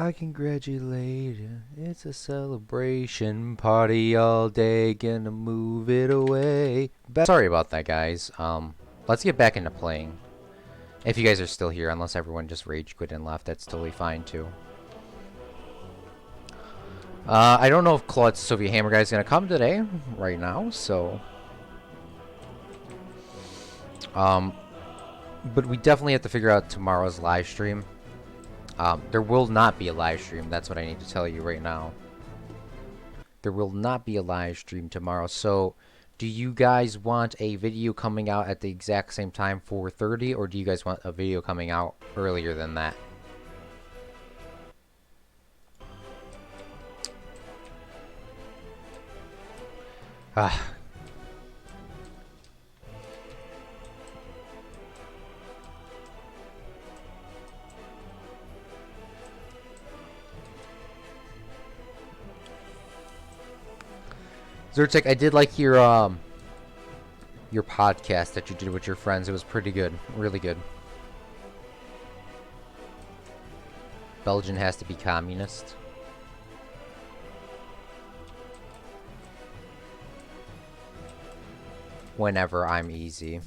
I congratulate you. It's a celebration party all day. Gonna move it away. Sorry about that, guys. Let's get back into playing. If you guys are still here, unless everyone just rage quit and left, that's totally fine too. I don't know if Claude's Soviet Hammer Guy is gonna come today, right now. So, but we definitely have to figure out tomorrow's live stream. There will not be a live stream. That's what I need to tell you right now. There will not be a live stream tomorrow. So, do you guys want a video coming out at the exact same time, 4:30, or do you guys want a video coming out earlier than that? Ah. Zertek, I did like your podcast that you did with your friends. It was pretty good. Really good. Belgium has to be communist. Whenever I'm easy.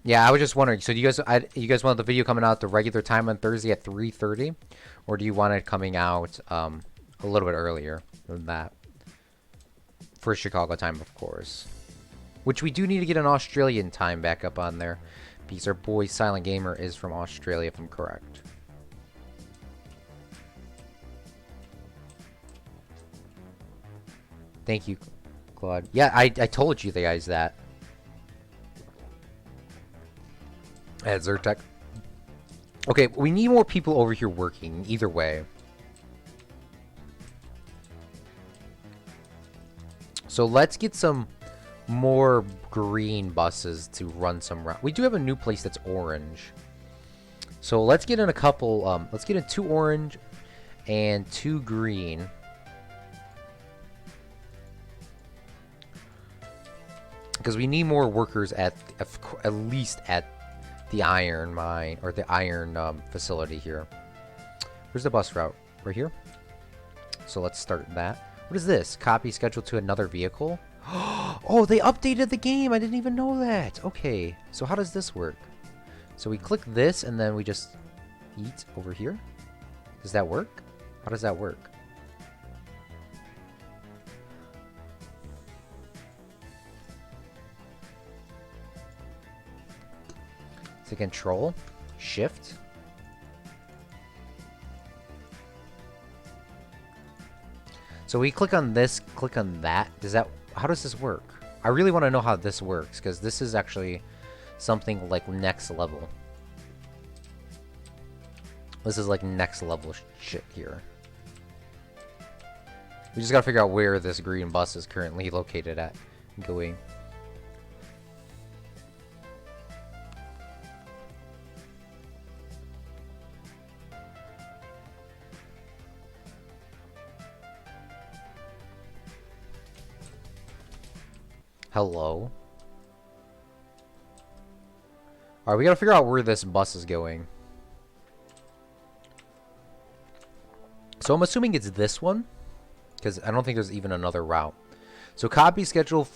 Yeah, I was just wondering. So do you guys want the video coming out the regular time on Thursday at 3:30, or do you want it coming out a little bit earlier than that? For Chicago time, of course. Which we do need to get an Australian time back up on there, because our boy Silent Gamer is from Australia, if I'm correct. Thank you, Claude. Yeah, I told you guys that. At Zertek. Okay, we need more people over here working, either way. So let's get some more green buses to run some round. We do have a new place that's orange. So let's get in a couple, let's get in 2 orange and 2 green. Because we need more workers at least at the iron mine, or the iron facility here. Where's the bus route? Right here? So let's start that. What is this? Copy schedule to another vehicle? Oh, they updated the game! I didn't even know that! Okay, so how does this work? So we click this, and then we just eat over here? Does that work? How does that work? To control? Shift? So we click on this, click on that. Does that... How does this work? I really want to know how this works, because this is actually something like next level. This is like next level shit here. We just gotta figure out where this green bus is currently located at. Going. Hello? Alright, we gotta figure out where this bus is going. So I'm assuming it's this one, because I don't think there's even another route. So copy schedule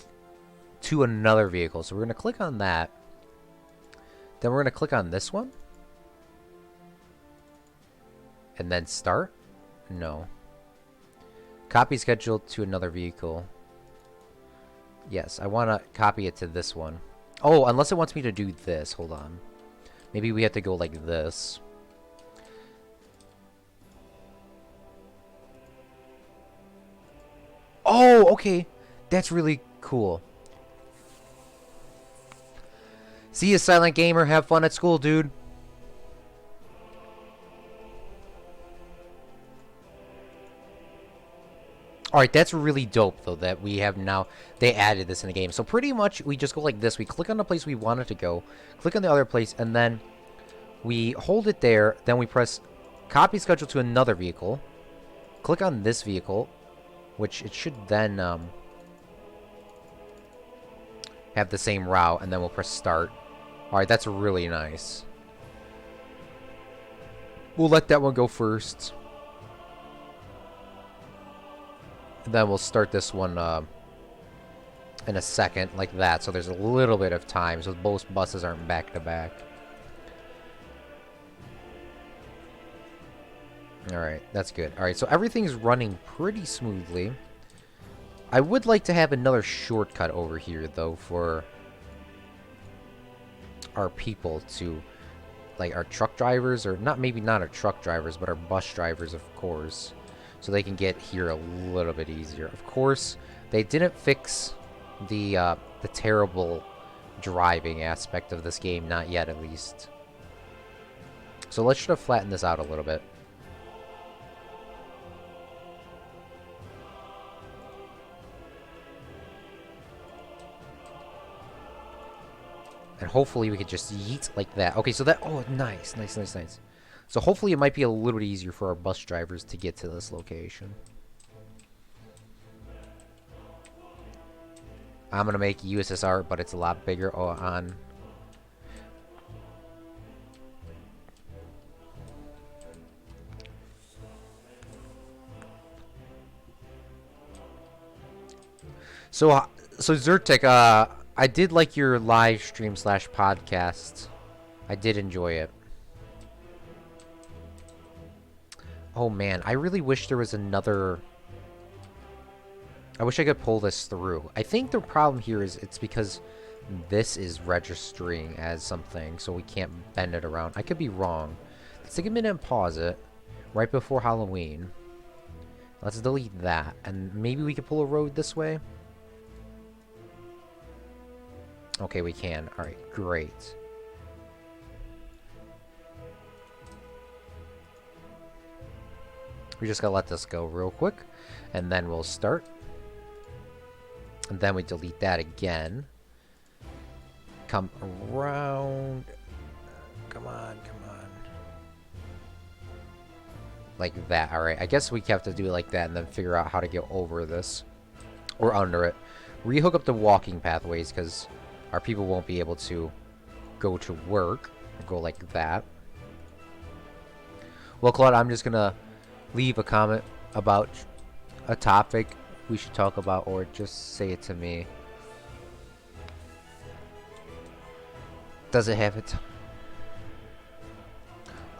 to another vehicle. So we're gonna click on that. Then we're gonna click on this one. And then start? No. Copy schedule to another vehicle. Yes, I want to copy it to this one. Oh, unless it wants me to do this. Hold on. Maybe we have to go like this. Oh, okay. That's really cool. See you, Silent Gamer. Have fun at school, dude. Alright, that's really dope, though, that we have now... They added this in the game. So pretty much, we just go like this. We click on the place we want it to go. Click on the other place, and then we hold it there. Then we press copy schedule to another vehicle. Click on this vehicle, which it should then have the same route, and then we'll press start. Alright, that's really nice. We'll let that one go first. And then we'll start this one in a second, like that. So there's a little bit of time, so both buses aren't back to back. Alright, that's good. Alright, so everything's running pretty smoothly. I would like to have another shortcut over here, though, for our people to, like, our truck drivers, or not, maybe not our truck drivers, but our bus drivers, of course, so they can get here a little bit easier. Of course, they didn't fix the terrible driving aspect of this game, not yet, at least. So let's try to flatten this out a little bit. And hopefully we could just yeet like that. Okay, so that... Oh, nice, nice, nice, nice. So hopefully it might be a little bit easier for our bus drivers to get to this location. I'm going to make USSR, but it's a lot bigger on... So Zyrtec, I did like your live stream / podcast. I did enjoy it. Oh man, I really wish there was another... I wish I could pull this through. I think the problem here is it's because this is registering as something, so we can't bend it around. I could be wrong. Let's take a minute and pause it right before Halloween. Let's delete that, and maybe we could pull a road this way. Okay, we can. Alright, great. We just gotta let this go real quick, and then we'll start. And then we delete that again. Come around. Come on, come on. Like that. Alright, I guess we have to do it like that and then figure out how to get over this. Or under it. Rehook up the walking pathways, because our people won't be able to go to work. Go like that. Well, Claude, I'm just gonna leave a comment about a topic we should talk about, or just say it to me. Does it have it?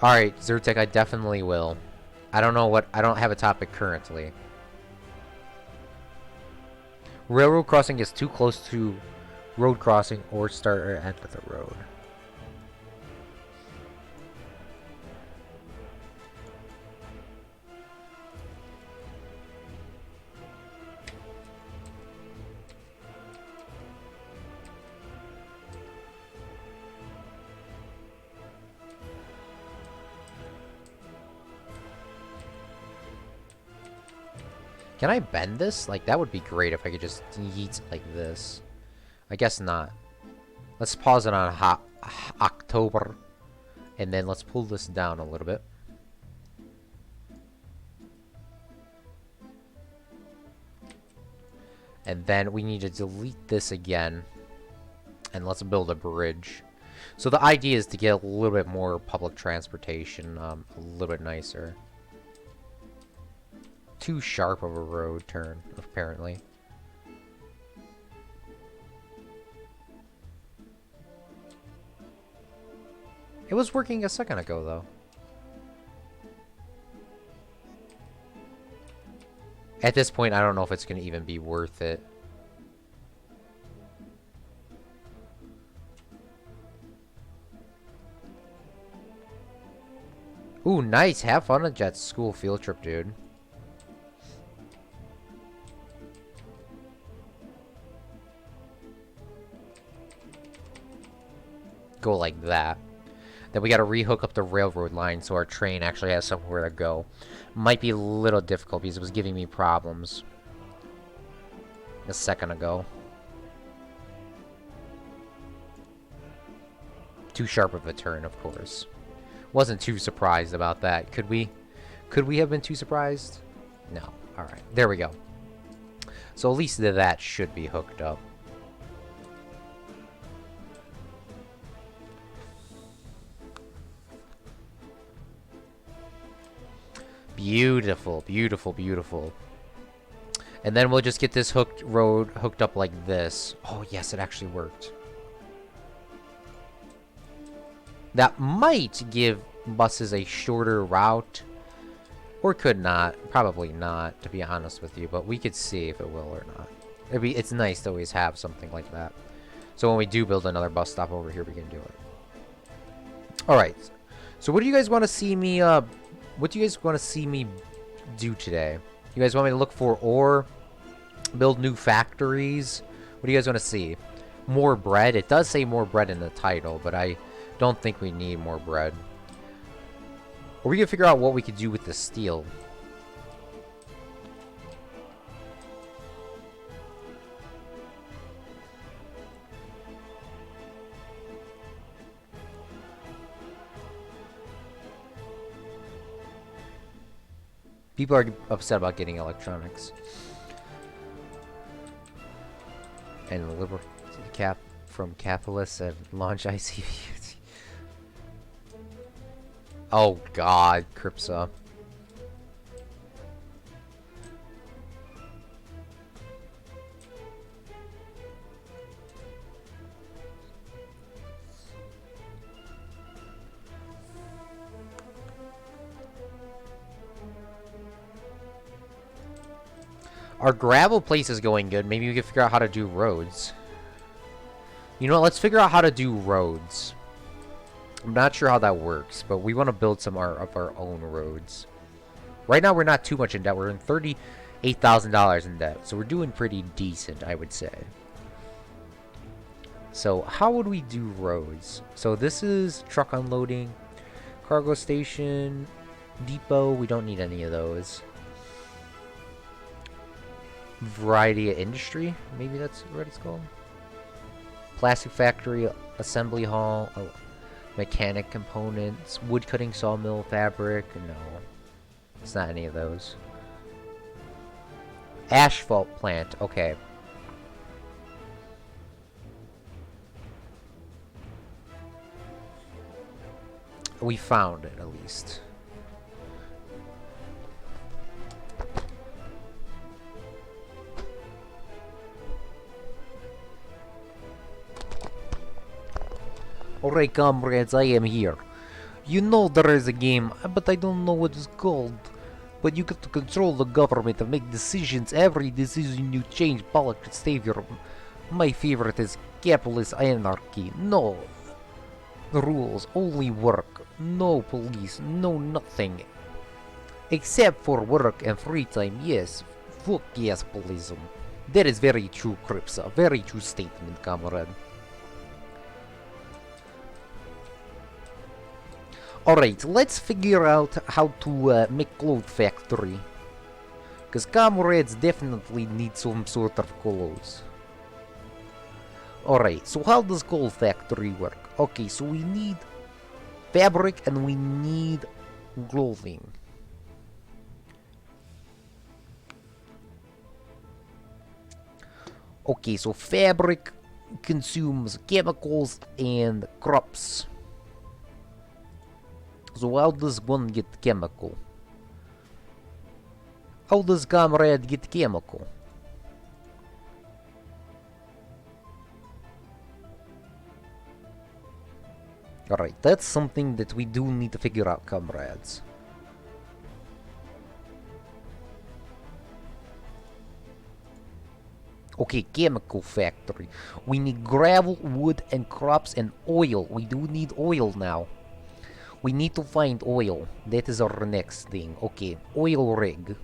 Alright, Zyrtec, I definitely will. I don't know what... I don't have a topic currently. Railroad crossing is too close to road crossing or start or end with a road. Can I bend this? Like, that would be great if I could just yeet like this. I guess not. Let's pause it on October. And then let's pull this down a little bit. And then we need to delete this again. And let's build a bridge. So the idea is to get a little bit more public transportation. A little bit nicer. Too sharp of a road turn, apparently. It was working a second ago, though. At this point, I don't know if it's going to even be worth it. Ooh, nice. Have fun at Jet's school field trip, dude. Go like that. Then we gotta rehook up the railroad line so our train actually has somewhere to go. Might be a little difficult because it was giving me problems a second ago. Too sharp of a turn, of course. Wasn't too surprised about that. Could we have been too surprised? No. Alright, there we go. So at least that should be hooked up. Beautiful, beautiful, beautiful. And then we'll just get this road hooked up like this. Oh, yes, it actually worked. That might give buses a shorter route. Or could not. Probably not, to be honest with you. But we could see if it will or not. It's nice to always have something like that. So when we do build another bus stop over here, we can do it. Alright. So what do you guys want to see me, what do you guys want to see me do today? You guys want me to look for ore? Build new factories? What do you guys want to see? More bread? It does say more bread in the title, but I don't think we need more bread. Or we can figure out what we could do with the steel. People are upset about getting electronics. And liberal cap from capitalists and launch ICV. Oh God, Cripsa. Our gravel place is going good. Maybe we can figure out how to do roads. You know what? Let's figure out how to do roads. I'm not sure how that works, but we want to build some of our own roads. Right now, we're not too much in debt. We're in $38,000 in debt, so we're doing pretty decent, I would say. So how would we do roads? So this is truck unloading, cargo station, depot. We don't need any of those. Variety of industry, maybe that's what it's called. Plastic factory, assembly hall, mechanic components, wood cutting sawmill, fabric. No, it's not any of those. Asphalt plant. Okay. We found it, at least. Alright, comrades, I am here. You know there is a game, but I don't know what it's called. But you get to control the government and make decisions. Every decision you change, politics savior. My favorite is capitalist anarchy. No rules, only work. No police, no nothing. Except for work and free time, yes. Fuck yes, police. That is very true, Cripsa. Very true statement, comrade. Alright, let's figure out how to make clothes factory. Because comrades definitely need some sort of clothes. Alright, so how does clothes factory work? Okay, so we need fabric and we need clothing. Okay, so fabric consumes chemicals and crops. So how does one get chemical? How does comrade get chemical? Alright, that's something that we do need to figure out, comrades. Okay, chemical factory. We need gravel, wood, and crops, and oil. We do need oil now. We need to find oil. That is our next thing. Okay, oil rig.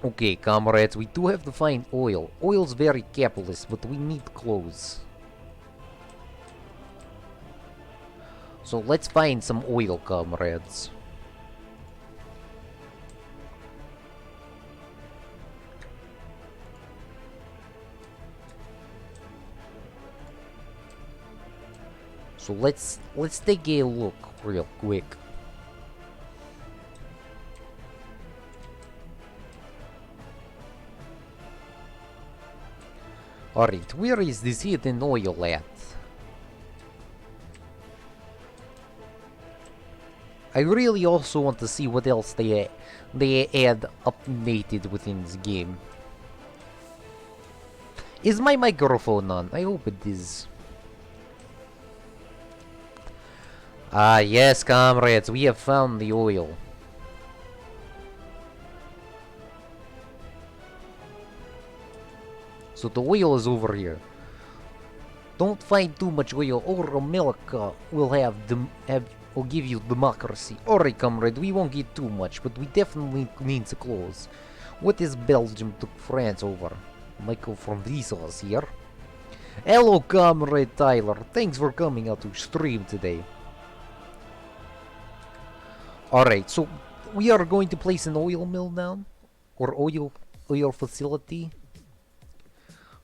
Okay, comrades, we do have to find oil. Oil's very capitalist, but we need clothes. So let's find some oil, comrades. So let's take a look real quick. Alright, where is this hidden oil at? I really also want to see what else they add updated within this game. Is my microphone on? I hope it is. Ah, yes, comrades, we have found the oil. So the oil is over here. Don't find too much oil, or America will will give you democracy. Alright, comrade, we won't get too much, but we definitely need to close. What is Belgium to France over? Michael from Vsauce here. Hello, comrade Tyler. Thanks for coming out to stream today. Alright, so we are going to place an oil mill down, or oil facility.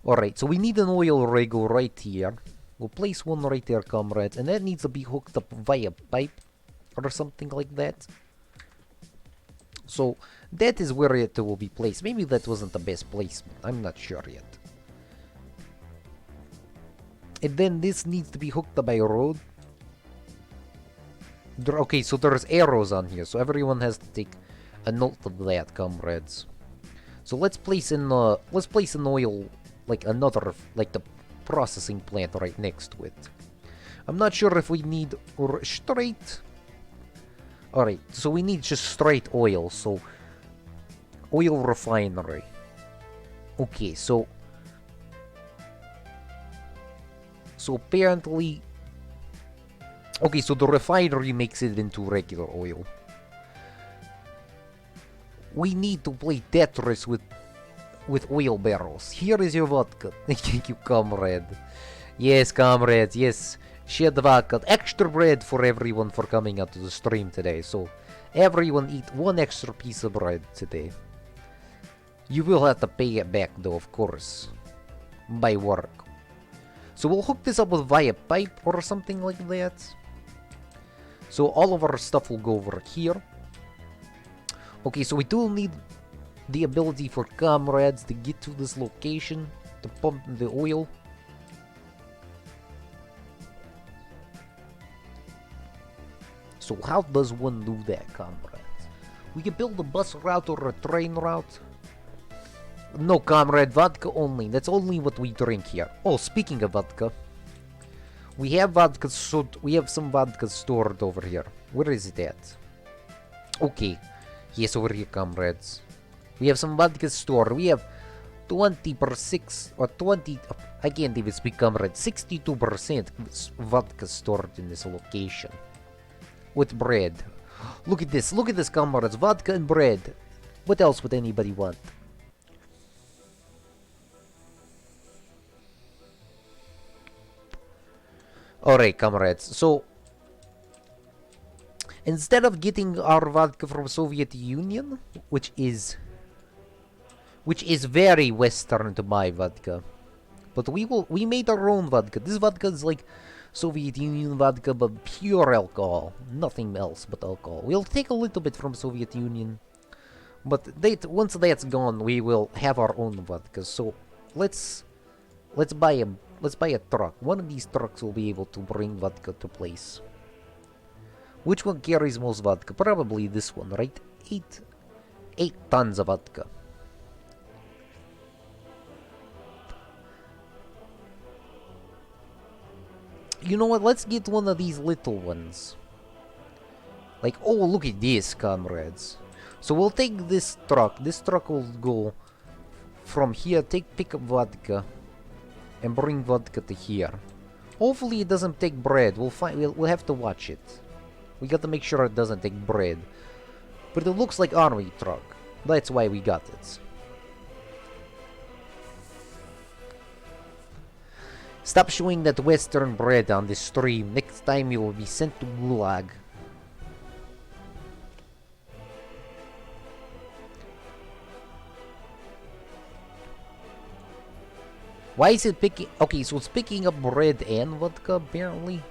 Alright, so we need an oil rig right here. We'll place one right there, comrades, and that needs to be hooked up via pipe or something like that. So that is where it will be placed. Maybe that wasn't the best placement. I'm not sure yet. And then this needs to be hooked up by a road. Okay, so there's arrows on here, so everyone has to take a note of that, comrades. So let's place an oil, like another, like the processing plant right next to it. I'm not sure if we need straight. Alright, so we need just straight oil, so oil refinery. Okay, so apparently, okay, so the refinery makes it into regular oil. We need to play Tetris with oil barrels. Here is your vodka. Thank you, comrade. Yes, comrades, yes. Share the vodka. Extra bread for everyone for coming out to the stream today. So, everyone eat one extra piece of bread today. You will have to pay it back though, of course. By work. So we'll hook this up with via pipe or something like that. So all of our stuff will go over here. Okay, so we do need the ability for comrades to get to this location to pump the oil. So how does one do that, comrades? We can build a bus route or a train route. No, comrade, vodka only. That's only what we drink here. Oh, speaking of vodka, we have vodka, so we have some vodka stored over here. Where is it at? Okay, yes, over here, comrades. We have some vodka stored. We have 20 per 6 or 20. I can't even speak, comrade. 62% vodka stored in this location with bread. Look at this. Look at this, comrades. Vodka and bread. What else would anybody want? Alright, comrades, so instead of getting our vodka from Soviet Union, which is very Western to buy vodka, but we made our own vodka. This vodka is like Soviet Union vodka, but pure alcohol, nothing else but alcohol. We'll take a little bit from Soviet Union, but once that's gone, we will have our own vodka. So let's buy a truck. One of these trucks will be able to bring vodka to place. Which one carries most vodka? Probably this one, right? 8 tons of vodka. You know what? Let's get one of these little ones. Like, oh, look at this, comrades. So we'll take this truck. This truck will go from here, pick up vodka, and bring vodka to here. Hopefully it doesn't take bread. We'll have to watch it. We got to make sure it doesn't take bread. But it looks like army truck. That's why we got it. Stop showing that Western bread on this stream. Next time you will be sent to Gulag. Why is it picking... Okay, so it's picking up bread and vodka, apparently.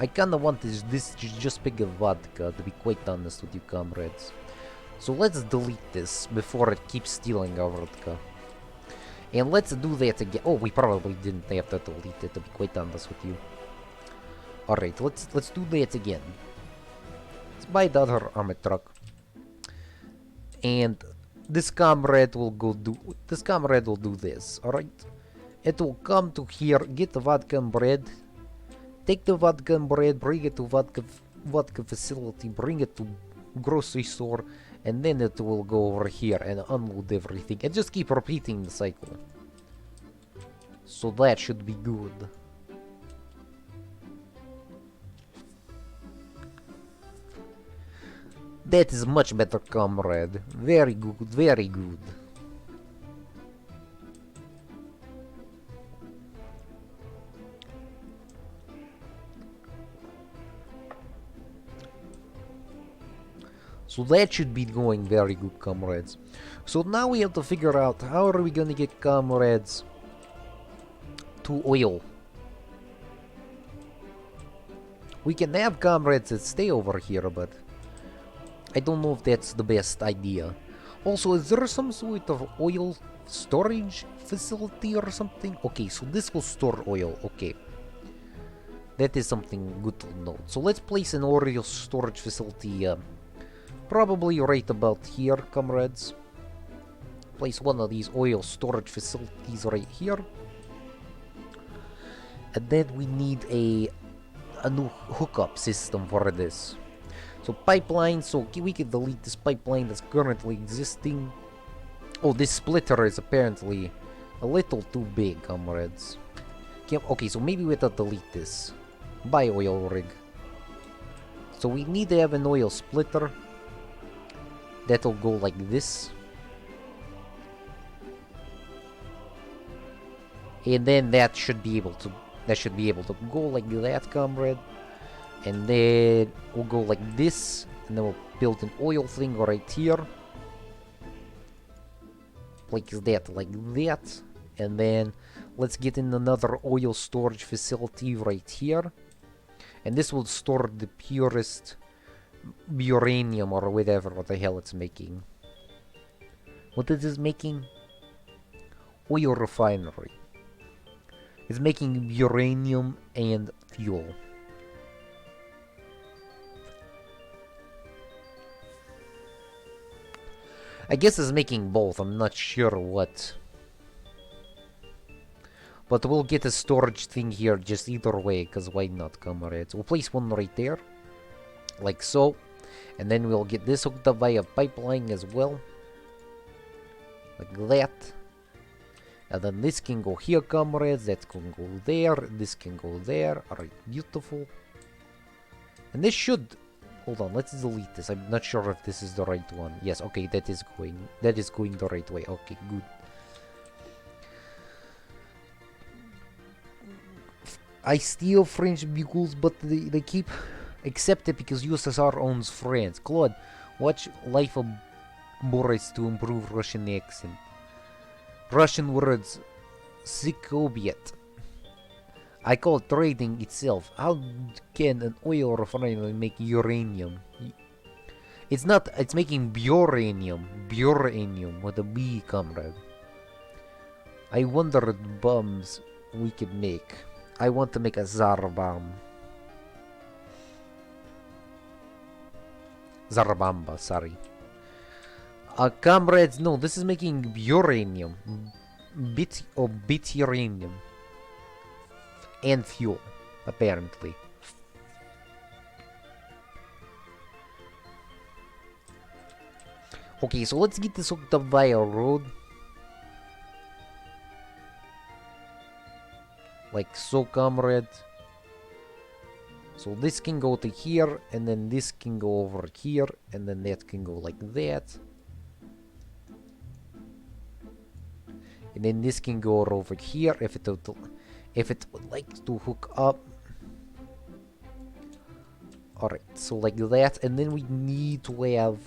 I kinda want this to just pick up vodka, to be quite honest with you, comrades. So let's delete this before it keeps stealing our vodka. And let's do that again. Oh, we probably didn't have to delete it, to be quite honest with you. Alright, let's do that again. let's buy the other armored truck. And this comrade will do this, alright? It will come to here, get the vodka and bread, take the vodka and bread, bring it to vodka facility, bring it to grocery store, and then it will go over here and unload everything, and just keep repeating the cycle. So that should be good. That is much better, comrade. Very good, very good. So that should be going very good, comrades. So now we have to figure out how are we gonna get comrades to oil. We can have comrades that stay over here, but I don't know if that's the best idea. Also, is there some sort of oil storage facility or something? Okay, so this will store oil. Okay. That is something good to note. So let's place an oil storage facility probably right about here, comrades. Place one of these oil storage facilities right here. And then we need a new hookup system for this. So pipeline, so we can delete this pipeline that's currently existing. Oh, this splitter is apparently a little too big, comrades. Okay, so maybe we have to delete this. Buy oil rig. So we need to have an oil splitter. That'll go like this. And then that should be able to go like that, comrade. And then we'll go like this, and then we'll build an oil thing right here. Place that like that. And then let's get in another oil storage facility right here. And this will store the purest uranium or whatever, what the hell it's making. What is this making? Oil refinery. It's making uranium and fuel. I guess it's making both, I'm not sure what. But we'll get a storage thing here just either way, because why not, comrades? We'll place one right there. Like so. And then we'll get this hooked up via pipeline as well. Like that. And then this can go here, comrades. That can go there. This can go there. Alright, beautiful. And this should... Hold on, let's delete this. I'm not sure if this is the right one. Yes, okay, that is going the right way. Okay, good. I steal French bugle, but they keep accepted because USSR owns France. Claude, watch Life of Boris to improve Russian accent. Russian words, Sikobiet. I call trading itself. How can an oil refinery make uranium? It's not, it's making buranium. Buranium with a B, comrade. I wonder what bombs we could make. I want to make a Tsar bomb. Zarabamba, sorry. Comrades, no, this is making uranium. Bit uranium. And fuel, apparently. Okay, so let's get this hooked up via road. Like so, comrade. So this can go to here, and then this can go over here, and then that can go like that. And then this can go over here if it would like to hook up. Alright, so like that, and then we need to have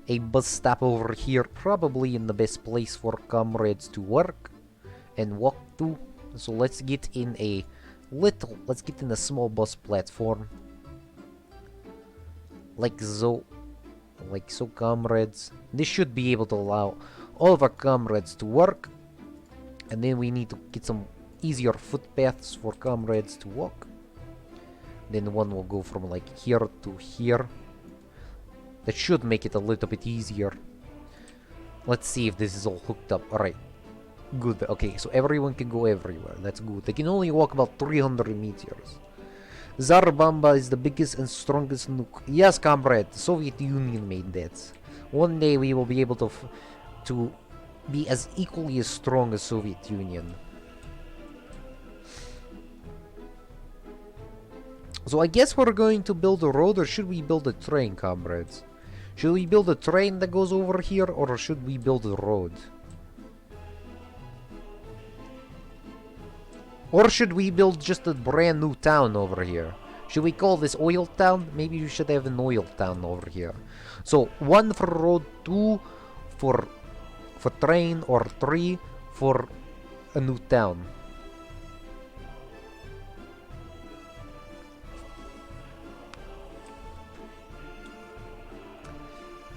a bus stop over here, probably in the best place for comrades to work and walk to. So let's get in a small bus platform. Like so, comrades. This should be able to allow all of our comrades to work. And then we need to get some easier footpaths for comrades to walk. Then one will go from like here to here. That should make it a little bit easier. Let's see if this is all hooked up. Alright. Good. Okay, so everyone can go everywhere. That's good. They can only walk about 300 meters. Zarabamba is the biggest and strongest nuke. Yes, comrade. The Soviet Union made that. One day we will be able to be as equally as strong as Soviet Union. So I guess we're going to build a road, or should we build a train, comrades? Should we build a train that goes over here, or should we build a road? Or should we build just a brand new town over here? Should we call this oil town? Maybe we should have an oil town over here. So 1 for road, 2 for train, or 3 for a new town.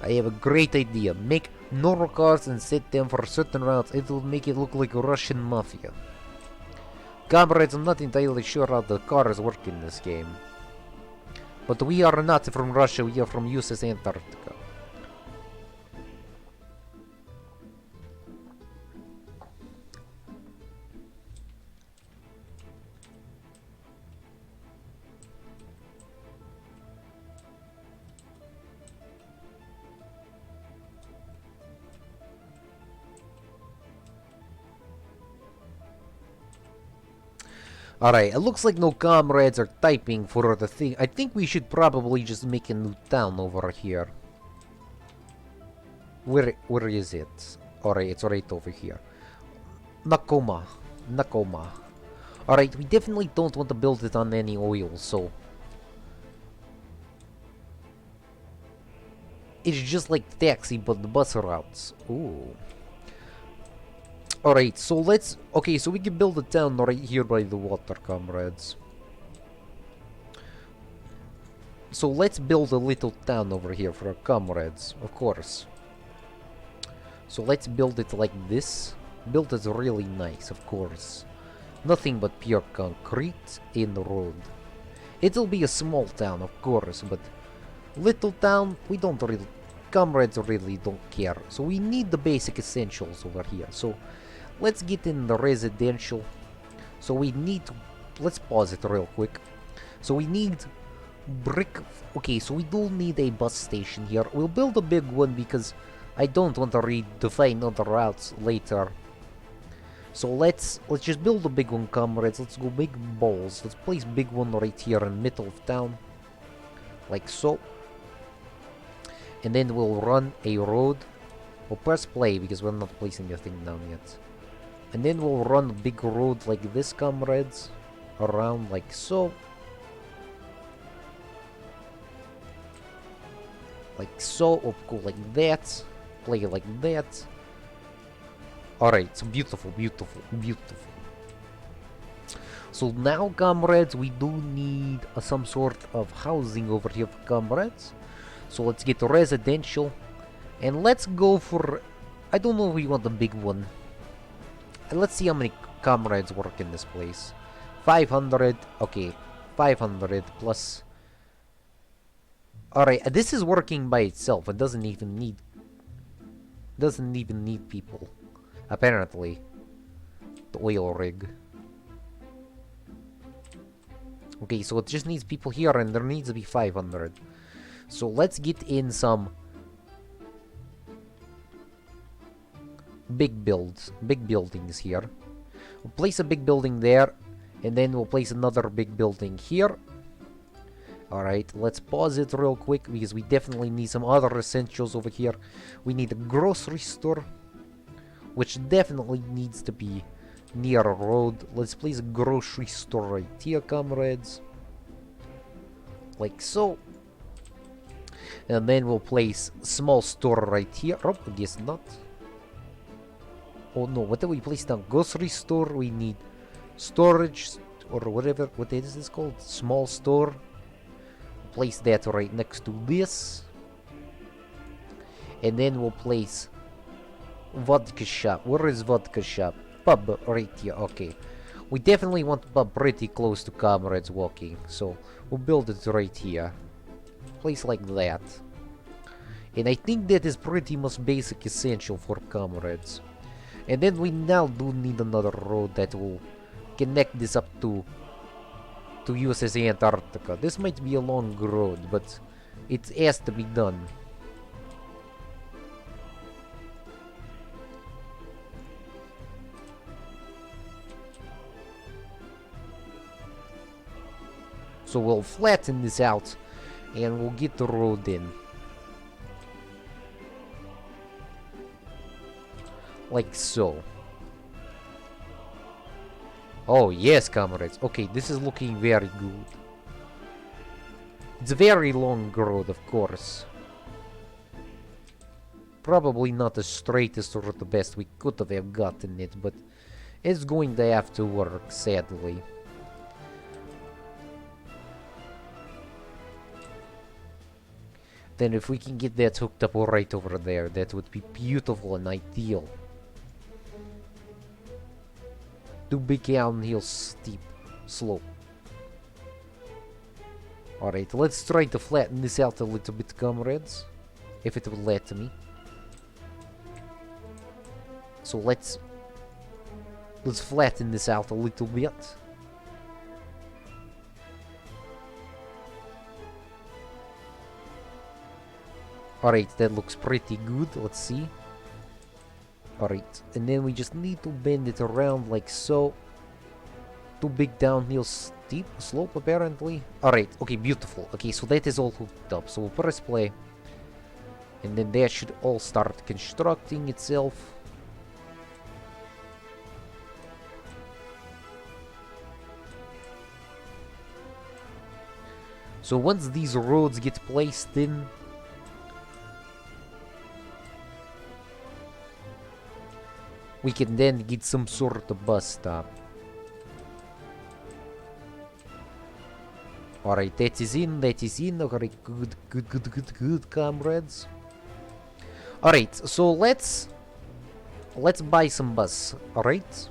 I have a great idea. Make normal cars and set them for certain routes. It will make it look like Russian mafia. Comrades, I'm not entirely sure how the cars work in this game. But we are not from Russia, we are from USS Antarctica. Alright, it looks like no comrades are typing for the thing. I think we should probably just make a new town over here. Where is it? Alright, it's right over here. Nakoma. Alright, we definitely don't want to build it on any oil, so... It's just like taxi, but the bus routes. Ooh. Alright, so let's... Okay, so we can build a town right here by the water, comrades. So let's build a little town over here for our comrades, of course. So let's build it like this. Build it really nice, of course. Nothing but pure concrete in the road. It'll be a small town, of course, but... Little town, we don't really... Comrades really don't care. So we need the basic essentials over here. So... Let's get in the residential. So we need to... Let's pause it real quick. So we need brick... Okay, so we do need a bus station here. We'll build a big one because I don't want to redefine other routes later. So let's just build a big one, comrades. Let's go big balls. Let's place big one right here in the middle of town. Like so. And then we'll run a road. We'll press play because we're not placing the thing down yet. And then we'll run a big road like this, comrades. Around like so. Like so, or go like that. Play like that. Alright, so beautiful. So now, comrades, we do need some sort of housing over here for comrades. So let's get residential. And let's go for... I don't know if we want a big one. And let's see how many comrades work in this place. 500. Okay, 500 plus... Alright, this is working by itself. It doesn't even need... people. Apparently. The oil rig. Okay, so it just needs people here, and there needs to be 500. So let's get in some... big buildings here. We'll place a big building there, and then we'll place another big building here. Alright, let's pause it real quick because we definitely need some other essentials over here. We need a grocery store, which definitely needs to be near a road. Let's place a grocery store right here, comrades. Like so. And then we'll place a small store right here. Oh, I guess not. Oh no, what do we place down? Grocery store, we need storage, or whatever, what is this called? Small store. Place that right next to this. And then we'll place vodka shop. Where is vodka shop? Pub right here, okay. We definitely want pub pretty close to comrades walking, so we'll build it right here. Place like that. And I think that is pretty much basic essential for comrades. And then we now do need another road that will connect this up to USS Antarctica. This might be a long road, but it has to be done. So we'll flatten this out and we'll get the road in. Like so. Oh yes, comrades. Okay, this is looking very good. It's a very long road, of course. Probably not the straightest or the best we could have gotten it, but it's going to have to work, sadly. Then if we can get that hooked up right over there, that would be beautiful and ideal. Too big downhill steep slope. Alright, let's try to flatten this out a little bit, comrades. If it will let me. So let's flatten this out a little bit. Alright, that looks pretty good. Let's see. Alright, and then we just need to bend it around like so. Too big downhill steep slope, apparently. Alright, okay, beautiful. Okay, so that is all hooked up. So we'll press play. And then that should all start constructing itself. So once these roads get placed in, we can then get some sort of bus stop. Alright, that is in, that is in. Alright, good, comrades. Alright, so let's buy some bus, alright?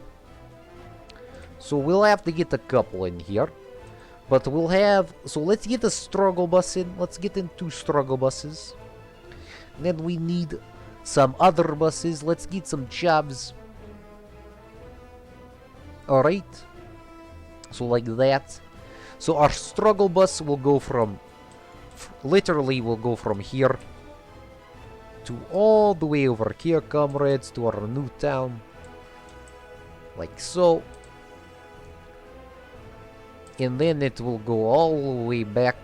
So we'll have to get a couple in here. But we'll have, so let's get a struggle bus in. Let's get in 2 struggle buses. And then we need some other buses. Let's get some jobs. Alright. So like that. So our struggle bus will go from, literally will go from here to all the way over here, comrades, to our new town. Like so. And then it will go all the way back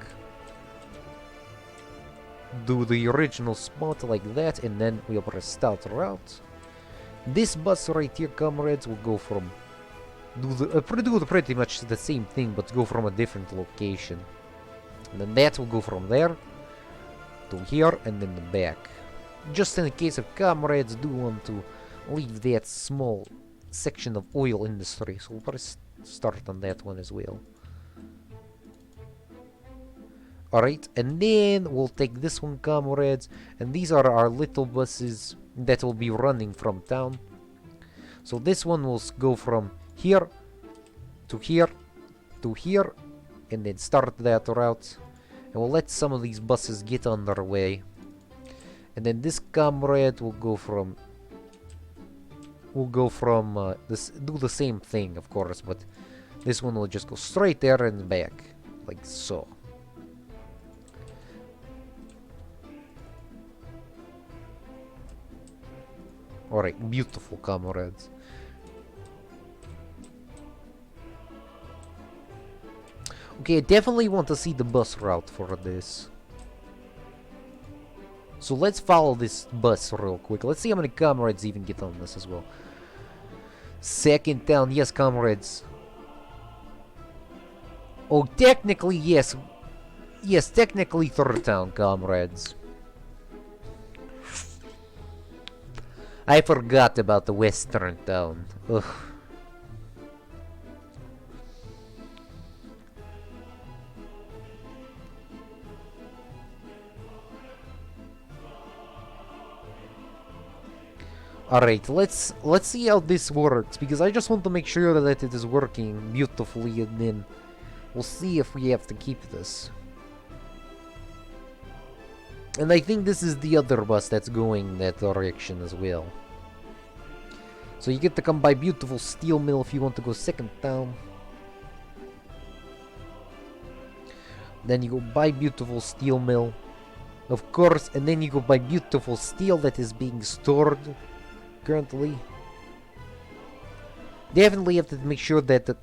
to the original spot like that, and then we'll press start route. This bus right here, comrades, will go from do pretty much the same thing, but go from a different location. And then that will go from there to here and then the back. Just in case of comrades do want to leave that small section of oil industry, so we'll press start on that one as well. Alright, and then we'll take this one, comrades, and these are our little buses that will be running from town. So this one will go from here to here to here, and then start that route. And we'll let some of these buses get on their way. And then this comrade will go from this, do the same thing, of course, but this one will just go straight there and back, like so. Alright, beautiful, comrades. Okay, I definitely want to see the bus route for this. So let's follow this bus real quick. Let's see how many comrades even get on this as well. Second town, yes, comrades. Oh, technically, yes. Yes, technically third town, comrades. I forgot about the western town. Ugh. Alright, let's see how this works, because I just want to make sure that it is working beautifully, and then we'll see if we have to keep this. And I think this is the other bus that's going that direction as well. So you get to come by beautiful steel mill if you want to go second down. Then you go by beautiful steel mill, of course, and then you go by beautiful steel that is being stored currently. Definitely have to make sure that the...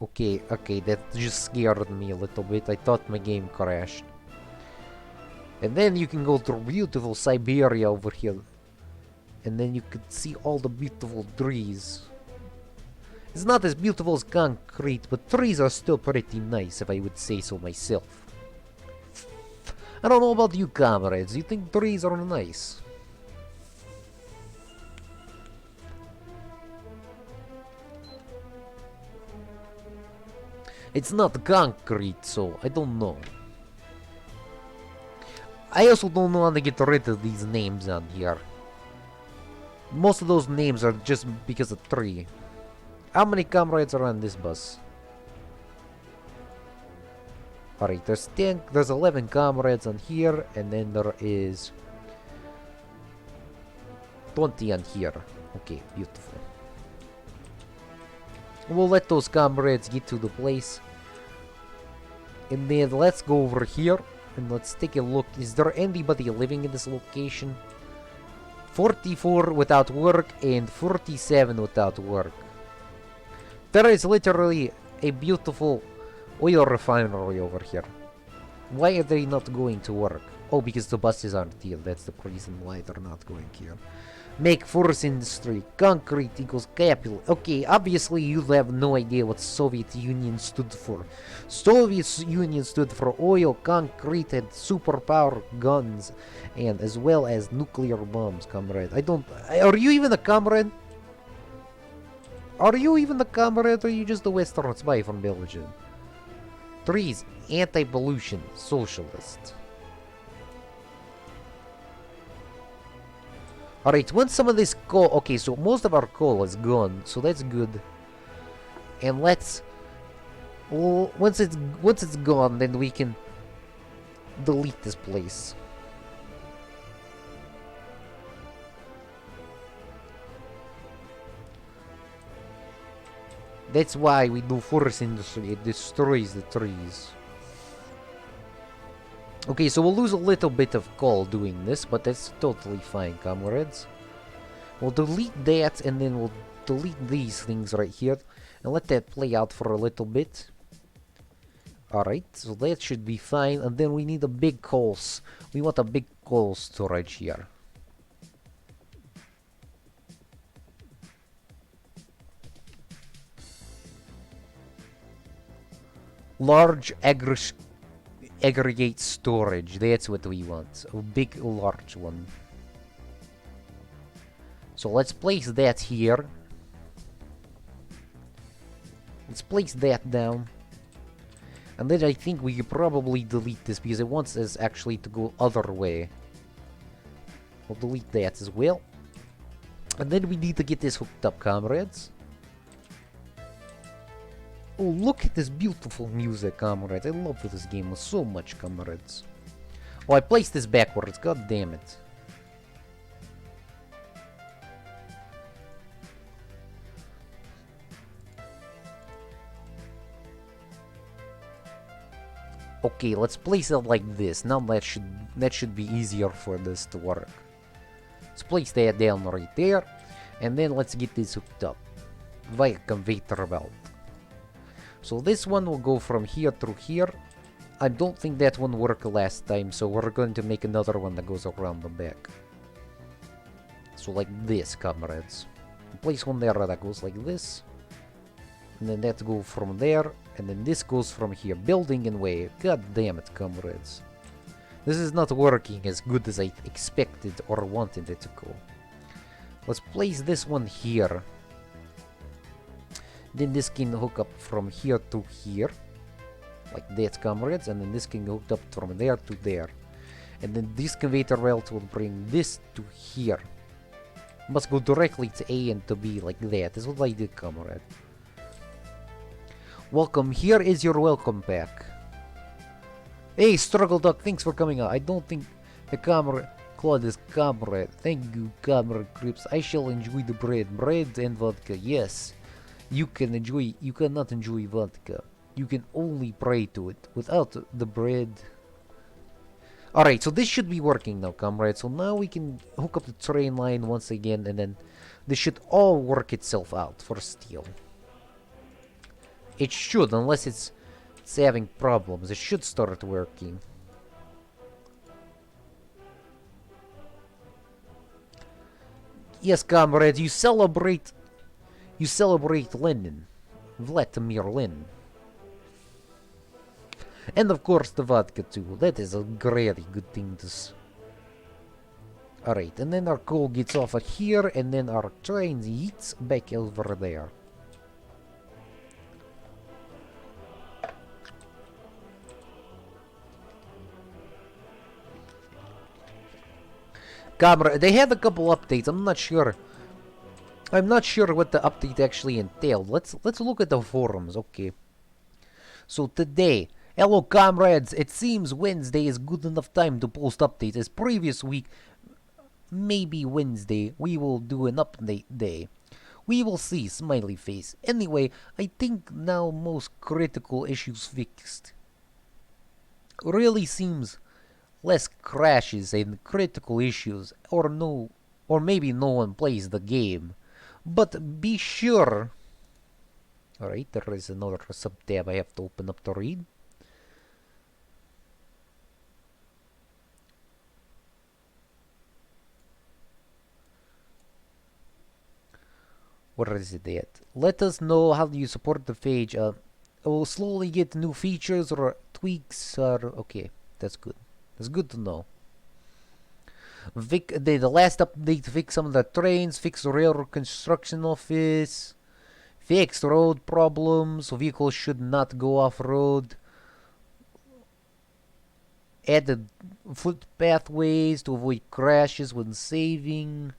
Okay, that just scared me a little bit. I thought my game crashed. And then you can go through beautiful Siberia over here. And then you could see all the beautiful trees. It's not as beautiful as concrete, but trees are still pretty nice, if I would say so myself. I don't know about you, comrades. You think trees are nice? It's not concrete, so I don't know. I also don't know how to get rid of these names on here. Most of those names are just because of tree. How many comrades are on this bus? Alright, there's 11 comrades on here, and then there is 20 on here. Okay, beautiful. We'll let those comrades get to the place. And then let's go over here and let's take a look. Is there anybody living in this location? 44 without work and 47 without work. There is literally a beautiful oil refinery over here. Why are they not going to work? Oh, because the buses aren't here. That's the reason why they're not going here. Make forest industry. Concrete equals capital. Okay, obviously you have no idea what Soviet Union stood for. Soviet Union stood for oil, concrete, and superpower guns, and as well as nuclear bombs, comrade. Are you even a comrade? Are you even a comrade, or are you just a Western spy from Belgium? Trees, anti-pollution, socialist. Alright, once some of this coal... Okay, so most of our coal is gone, so that's good. And let's... Well, once it's gone, then we can delete this place. That's why we do forest industry. It destroys the trees. Okay, so we'll lose a little bit of coal doing this, but that's totally fine, comrades. We'll delete that, and then we'll delete these things right here, and let that play out for a little bit. Alright, so that should be fine, and then we need a big coal. We want a big coal storage here. Large aggregate storage, that's what we want. A big, large one. So let's place that here. Let's place that down. And then I think we could probably delete this because it wants us actually to go other way. We'll delete that as well. And then we need to get this hooked up, comrades. Oh, look at this beautiful music, comrades. I love this game so much, comrades. Oh, I placed this backwards. God damn it. Okay, let's place it like this. Now that should be easier for this to work. Let's place that down right there. And then let's get this hooked up via conveyor belt. So this one will go from here through here. I don't think that one worked last time, so we're going to make another one that goes around the back. So like this, comrades. Place one there that goes like this. And then that goes from there. And then this goes from here. Building and way. God damn it, comrades. This is not working as good as I expected or wanted it to go. Let's place this one here. Then this can hook up from here to here. Like that, comrades. And then this can hook up from there to there. And then this conveyor belt will bring this to here. Must go directly to A and to B like that. That's what I did, comrade. Welcome, here is your welcome pack. Hey, Struggle Duck, thanks for coming out. I don't think the camera Claude is comrade. Thank you, comrade Crips. I shall enjoy the bread. Bread and vodka, yes. You cannot enjoy vodka. You can only pray to it. Without the bread. Alright, so this should be working now, comrade. So now we can hook up the train line once again, and then this should all work itself out for steel. It should, unless it's having problems. It should start working. Yes, comrades, you celebrate Lenin. Vladimir Lenin. And of course the vodka too. That is a really good thing to Alright, and then our coal gets off at here, and then our train eats back over there. Comrade, they had a couple updates. I'm not sure what the update actually entailed. Let's look at the forums. Okay. So today, hello comrades. It seems Wednesday is good enough time to post updates. As previous week, maybe Wednesday we will do an update day. We will see. Smiley face. Anyway, I think now most critical issues fixed. Really seems less crashes and critical issues, or maybe no one plays the game. But be sure. Alright, there is another sub-tab I have to open up to read. Where is it at? Let us know how you support the page. We'll slowly get new features or tweaks. Okay, that's good. That's good to know. The last update fixed some of the trains, fixed the railroad construction office, fixed road problems, so vehicles should not go off-road, added foot pathways to avoid crashes when saving,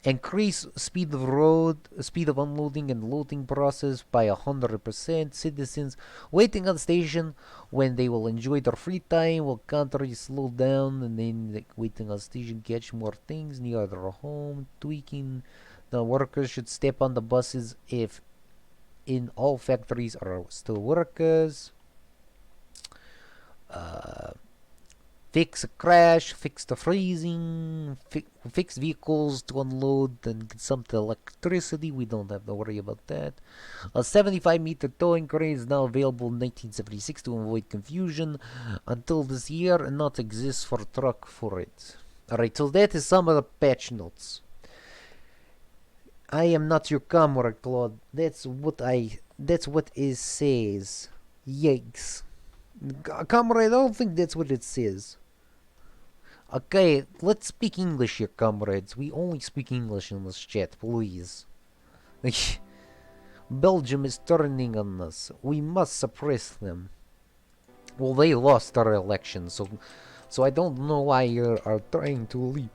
increase speed of unloading and loading process by 100%. Citizens waiting on the station when they will enjoy their free time will contrary slow down, and then waiting on the station catch more things near their home. Tweaking the workers should step on the buses if in all factories are still workers. Fix a crash, fix the freezing, fix vehicles to unload and consume the electricity. We don't have to worry about that. A 75-meter towing crane is now available in 1976 to avoid confusion until this year and not exist for truck for it. Alright, so that is some of the patch notes. I am not your comrade, Claude. That's what it says. Yikes. Comrade, I don't think that's what it says. Okay, let's speak English here, comrades. We only speak English in this chat, please. Belgium is turning on us. We must suppress them. Well, they lost our election, so I don't know why you are trying to leave.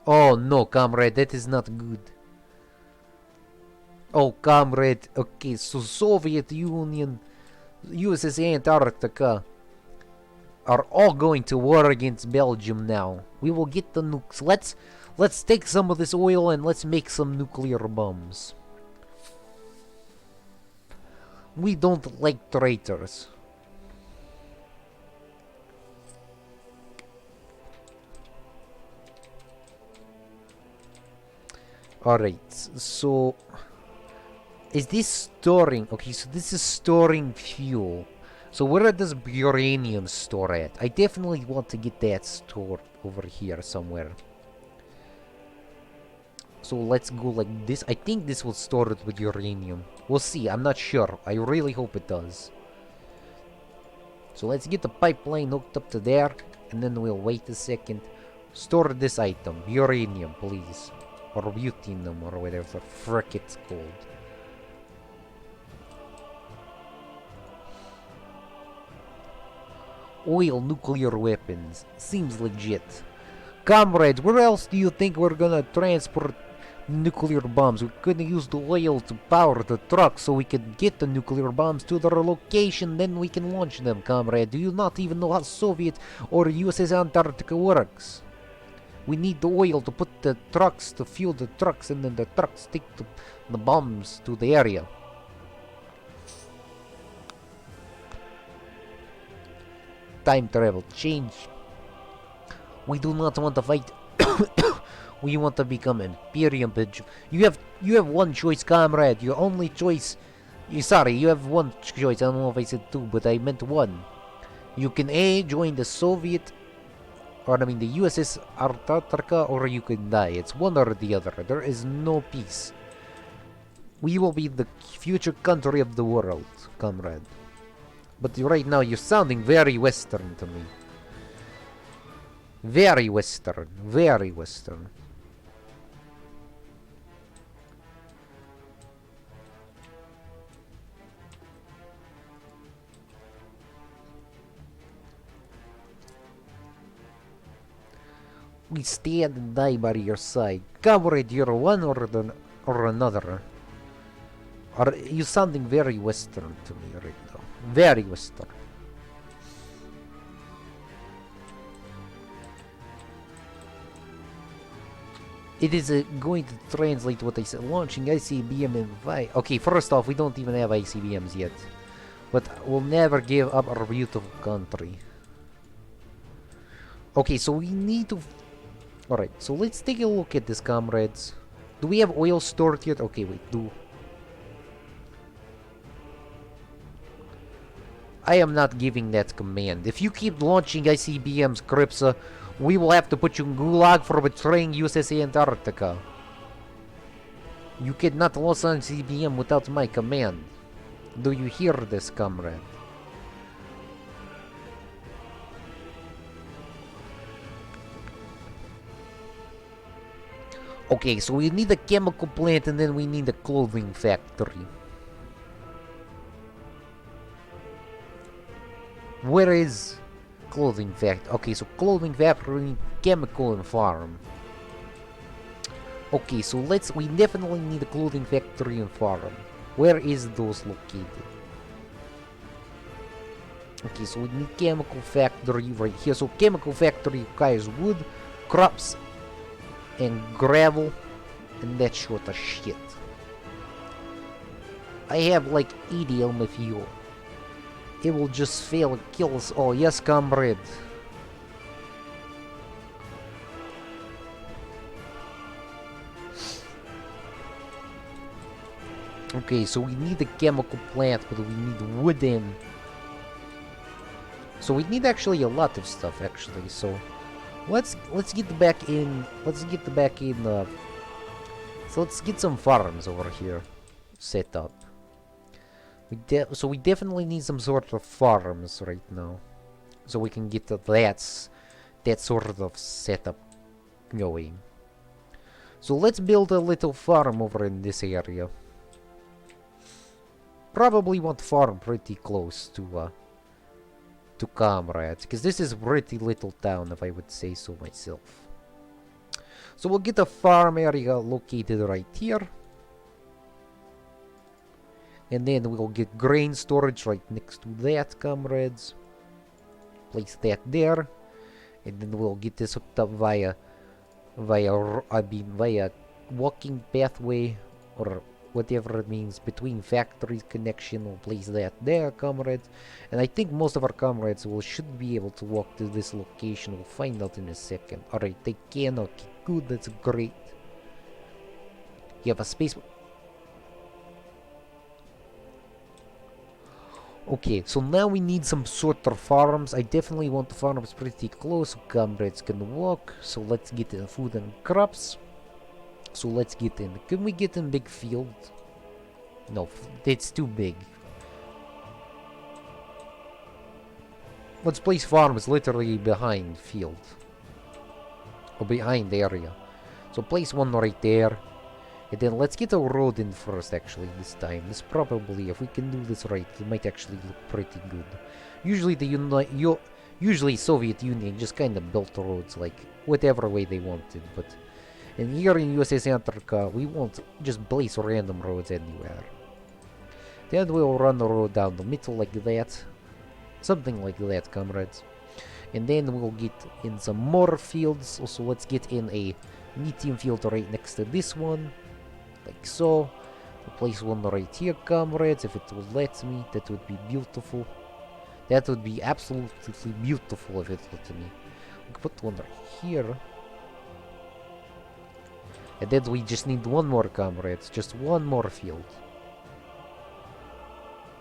Oh no, comrade, that is not good. Oh, comrade. Okay, so Soviet Union, USSR, Antarctica are all going to war against Belgium now. We will get the nukes. Let's take some of this oil and let's make some nuclear bombs. We don't like traitors. Alright, so is this storing? Okay, so this is storing fuel. So where does uranium store at? I definitely want to get that stored over here somewhere. So let's go like this. I think this will store it with uranium. We'll see. I'm not sure. I really hope it does. So let's get the pipeline hooked up to there. And then we'll wait a second. Store this item. Uranium, please. Or ruthenium, or whatever the frick it's called. Oil nuclear weapons. Seems legit. Comrades, where else do you think we're gonna transport nuclear bombs? We're gonna use the oil to power the trucks so we can get the nuclear bombs to their location, then we can launch them, comrade. Do you not even know how Soviet or USS Antarctica works? We need the oil to put the trucks, to fuel the trucks, and then the trucks take the bombs to the area. Time travel, change. We do not want to fight. We want to become Imperium. You have one choice, comrade. Your only choice. You have one choice. I don't know if I said two, but I meant one. You can A, join the Soviet, or I mean the USS Antarctica, or you can die. It's one or the other. There is no peace. We will be the future country of the world, comrade. But right now you're sounding very Western to me. Very Western. Very Western. We stand and die by your side. Comrade, you're one or another. Are you sounding very Western to me right now? Very Western. It is going to translate what I said. Launching ICBM in 5. Okay, first off, we don't even have ICBMs yet. But we'll never give up our beautiful country. Okay, so we need to... Alright, so let's take a look at this, comrades. Do we have oil stored yet? Okay, wait, I am not giving that command. If you keep launching ICBMs, Kripsa, we will have to put you in Gulag for betraying USS Antarctica. You cannot launch an ICBM without my command. Do you hear this, comrade? Okay, so we need a chemical plant and then we need a clothing factory. Where is clothing factory? Okay, so clothing factory, chemical and farm. Okay, so we definitely need a clothing factory and farm. Where is those located? Okay, so we need chemical factory right here. So chemical factory requires wood, crops, and gravel, and that sort of shit. I have like 80 on my fuel. It will just fail and kill us all. Yes, comrade. Okay, so we need a chemical plant, but we need wooden. So we need actually a lot of stuff, actually. So let's get back in. So let's get some farms over here set up. So we definitely need some sort of farms right now, so we can get that sort of setup going. So let's build a little farm over in this area. Probably want farm pretty close to comrades, because this is pretty little town, if I would say so myself. So we'll get a farm area located right here. And then we'll get grain storage right next to that, comrades. Place that there. And then we'll get this hooked up via walking pathway, or whatever it means, between factories connection. We'll place that there, comrades. And I think most of our comrades should be able to walk to this location. We'll find out in a second. Alright, they can. Okay, good, that's great. You have a space... Okay, so now we need some sort of farms. I definitely want the farms pretty close so comrades can walk. So let's get in food and crops. So let's get in. Can we get in big field? No, it's too big. Let's place farms literally behind field. Or behind the area. So place one right there. And then let's get a road in first, actually, this time. This probably, if we can do this right, it might actually look pretty good. Usually the Usually Soviet Union just kind of built roads like whatever way they wanted, but in here in USS Antarctica, we won't just place random roads anywhere. Then we'll run the road down the middle like that. Something like that, comrades. And then we'll get in some more fields. Also, let's get in a medium field right next to this one. Like so. We'll place one right here, comrades, if it will let me. That would be beautiful. That would be absolutely beautiful if it let me. We can put one right here. And then we just need one more, comrades. Just one more field.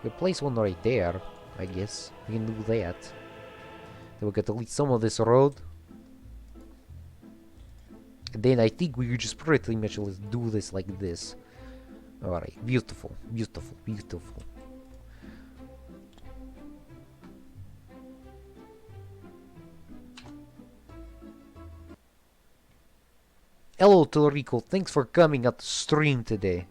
We'll place one right there, I guess. We can do that. Then we'll get at least some of this road. And then I think we just pretty much let's do this like this. Alright, beautiful, beautiful, beautiful. Hello, Torrico. Thanks for coming at the stream today.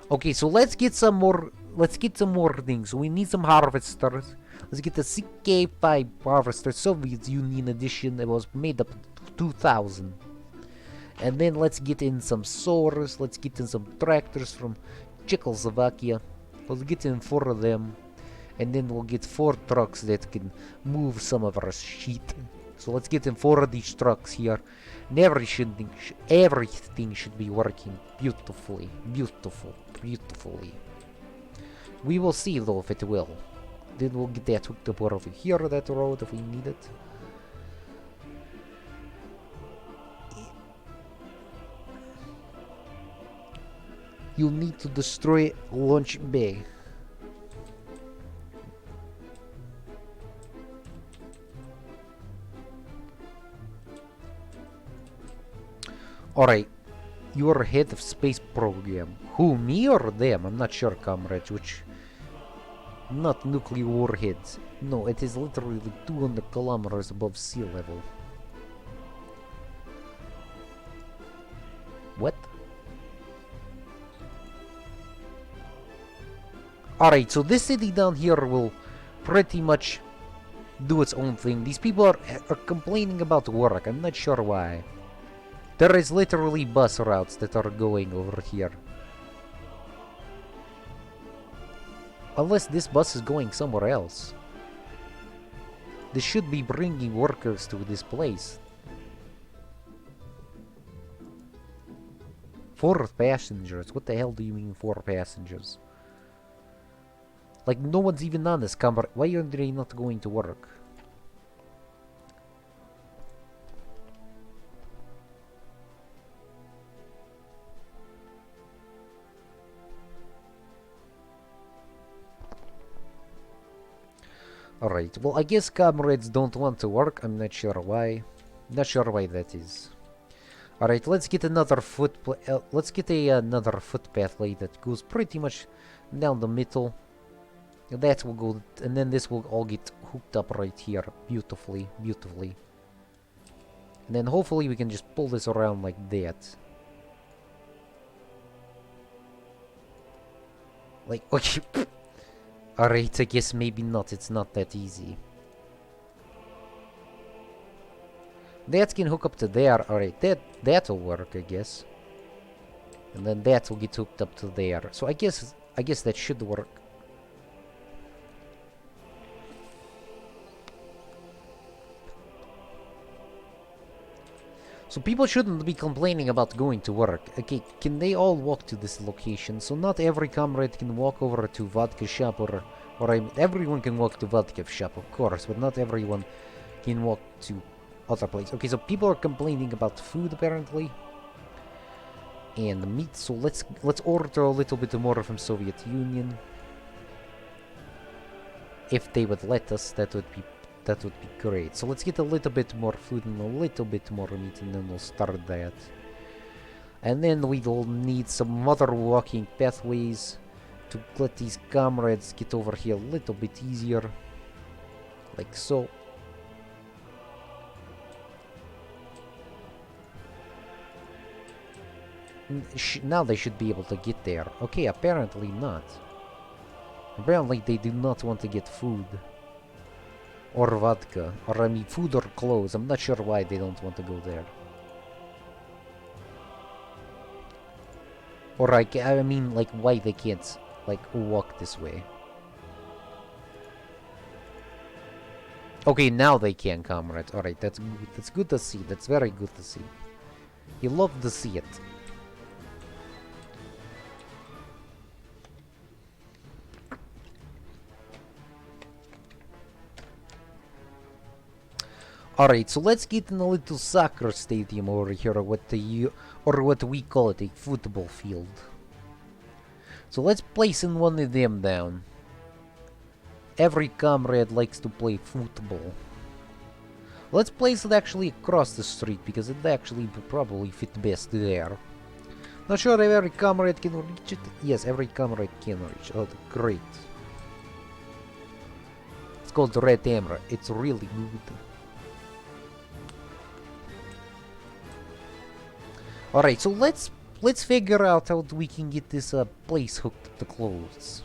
Okay, so let's get some more. Let's get some more things. We need some harvesters. Let's get the CK5 harvester, Soviet Union edition. It was made up in 2000. And then let's get in some swords. Let's get in some tractors from Czechoslovakia. Let's get in 4 of them. And then we'll get 4 trucks that can move some of our shit. So let's get in 4 of these trucks here. And everything should be working beautifully. Beautifully. We will see though if it will. Then we'll get that hooked up over here, that road, if we need it. You'll need to destroy launch bay. Alright, you are head of space program. Who, me or them? I'm not sure, comrades, which... Not nuclear warheads. No, it is literally 200 kilometers above sea level. What? Alright, so this city down here will pretty much do its own thing. These people are complaining about work. I'm not sure why. There is literally bus routes that are going over here. Unless this bus is going somewhere else. This should be bringing workers to this place. 4 passengers? What the hell do you mean 4 passengers? Like, no one's even on this camera. Why are they not going to work? Alright, well I guess comrades don't want to work, I'm not sure why. Not sure why that is. Alright, let's get another another footpath lane that goes pretty much down the middle. That will go, and then this will all get hooked up right here, beautifully. And then hopefully we can just pull this around like that. Like, okay. Alright, I guess maybe not, it's not that easy. That can hook up to there, alright, that'll work, I guess. And then that will get hooked up to there. So I guess that should work. So people shouldn't be complaining about going to work. Okay, can they all walk to this location? So not every comrade can walk over to vodka shop or everyone can walk to vodka shop, of course, but not everyone can walk to other place. Okay, so people are complaining about food apparently. And meat, so let's order a little bit more from Soviet Union. If they would let us, that would be great. So let's get a little bit more food and a little bit more meat, and then we'll start that. And then we'll need some other walking pathways to let these comrades get over here a little bit easier. Like so. Now they should be able to get there. Okay, apparently not. Apparently they do not want to get food. Or vodka. Or I mean food or clothes. I'm not sure why they don't want to go there. Or I mean like why they can't like walk this way. Okay, now they can, comrades. Alright, that's good. That's good to see. That's very good to see. You love to see it. Alright, so let's get in a little soccer stadium over here, or what we call it, a football field. So let's place in one of them down. Every comrade likes to play football. Let's place it actually across the street, because it actually probably fit best there. Not sure if every comrade can reach it. Yes, every comrade can reach it. Oh, great. It's called Red Emerald. It's really good. Alright, so let's figure out how we can get this place hooked to the clothes.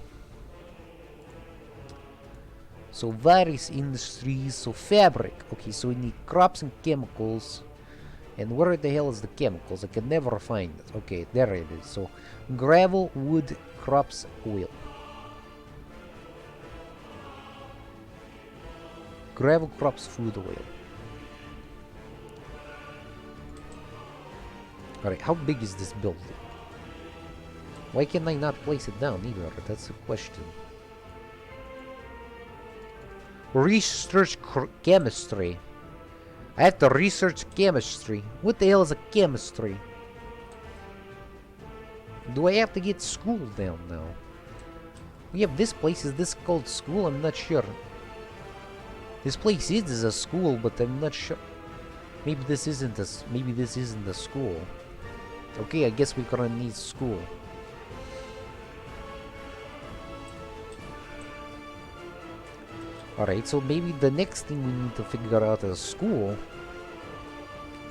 So various industries, so fabric. Okay, so we need crops and chemicals. And where the hell is the chemicals? I can never find it. Okay, there it is. So gravel, wood, crops, oil. Gravel, crops, food, oil. Alright, how big is this building? Why can I not place it down either? That's the question. Research chemistry. I have to research chemistry. What the hell is a chemistry? Do I have to get school down now? We have this place. Is this called school? I'm not sure. This place is a school, but I'm not sure. Maybe this isn't a school. Okay, I guess we're gonna need school. Alright, so maybe the next thing we need to figure out is school.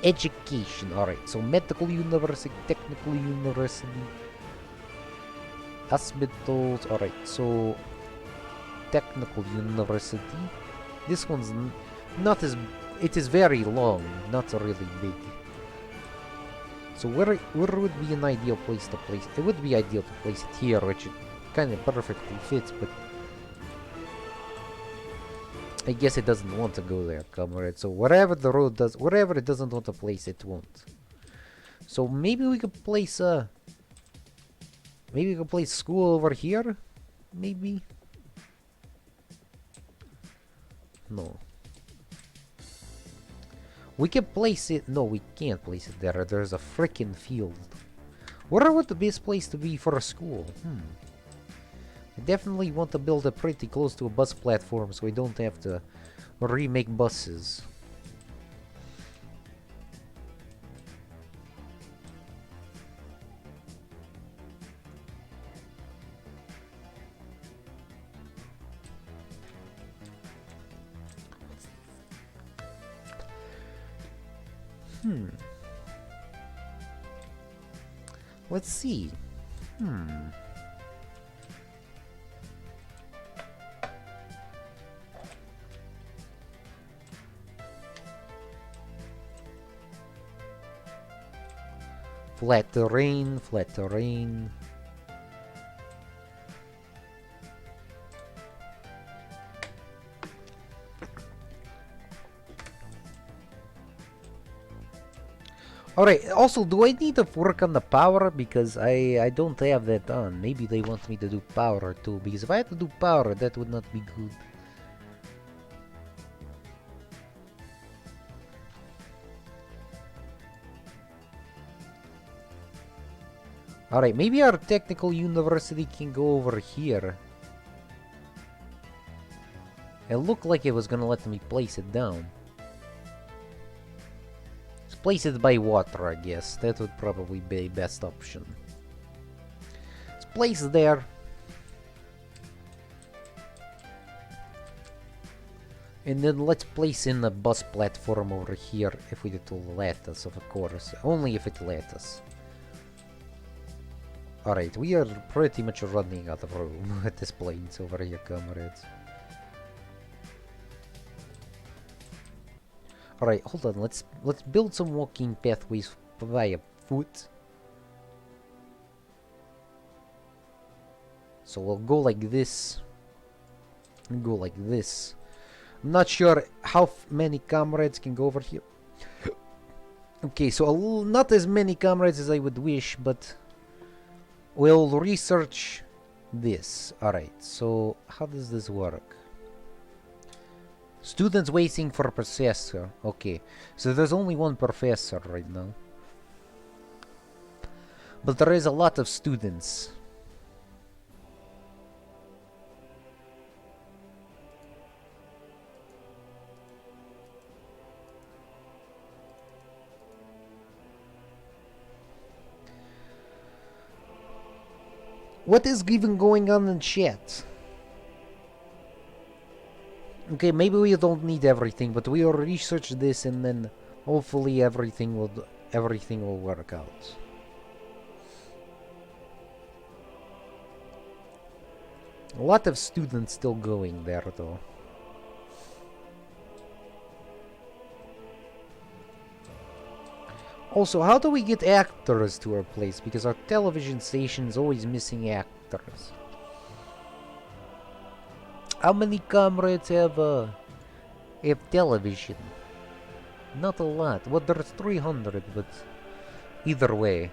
Education. Alright, so medical university, technical university, hospitals. Alright, so technical university. This one's not as... It is very long, not really big. So where would be an ideal place to place it? It would be ideal to place it here, which it kind of perfectly fits, but I guess it doesn't want to go there, comrade. So wherever the road does, wherever it doesn't want to place, it won't. So maybe we could place school over here, maybe. No. We can place it. No, we can't place it there. There's a freaking field. Where would the best place to be for a school? I definitely want to build it pretty close to a bus platform so we don't have to remake buses. Let's see. Flat terrain, flat terrain. Alright, also, do I need to work on the power? Because I don't have that on. Maybe they want me to do power too. Because if I had to do power, that would not be good. Alright, maybe our technical university can go over here. It looked like it was gonna let me place it down. Let's place it by water, I guess. That would probably be the best option. Let's place it there. And then let's place in a bus platform over here if it will let us, of course. Only if it let us. Alright, we are pretty much running out of room at this place over here, comrades. Alright, hold on. Let's build some walking pathways via foot. So we'll go like this. And go like this. I'm not sure how many comrades can go over here. Okay, so not as many comrades as I would wish, but we'll research this. Alright, so how does this work? Students waiting for professor. Okay, so there's only one professor right now. But there is a lot of students. What is even going on in chat? Okay, maybe we don't need everything, but we'll research this and then hopefully everything will work out. A lot of students still going there though. Also, how do we get actors to our place? Because our television station is always missing actors. How many comrades have television? Not a lot. Well, there's 300, but either way.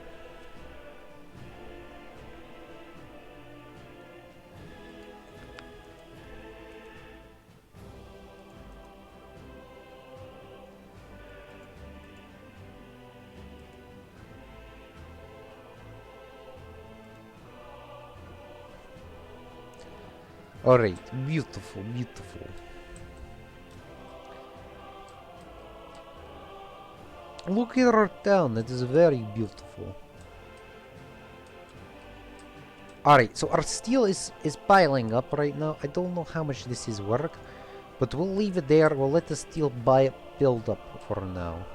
Alright, beautiful, beautiful. Look at our town, it is very beautiful. Alright, so our steel is piling up right now. I don't know how much this is worth, but we'll leave it there. We'll let the steel build up for now.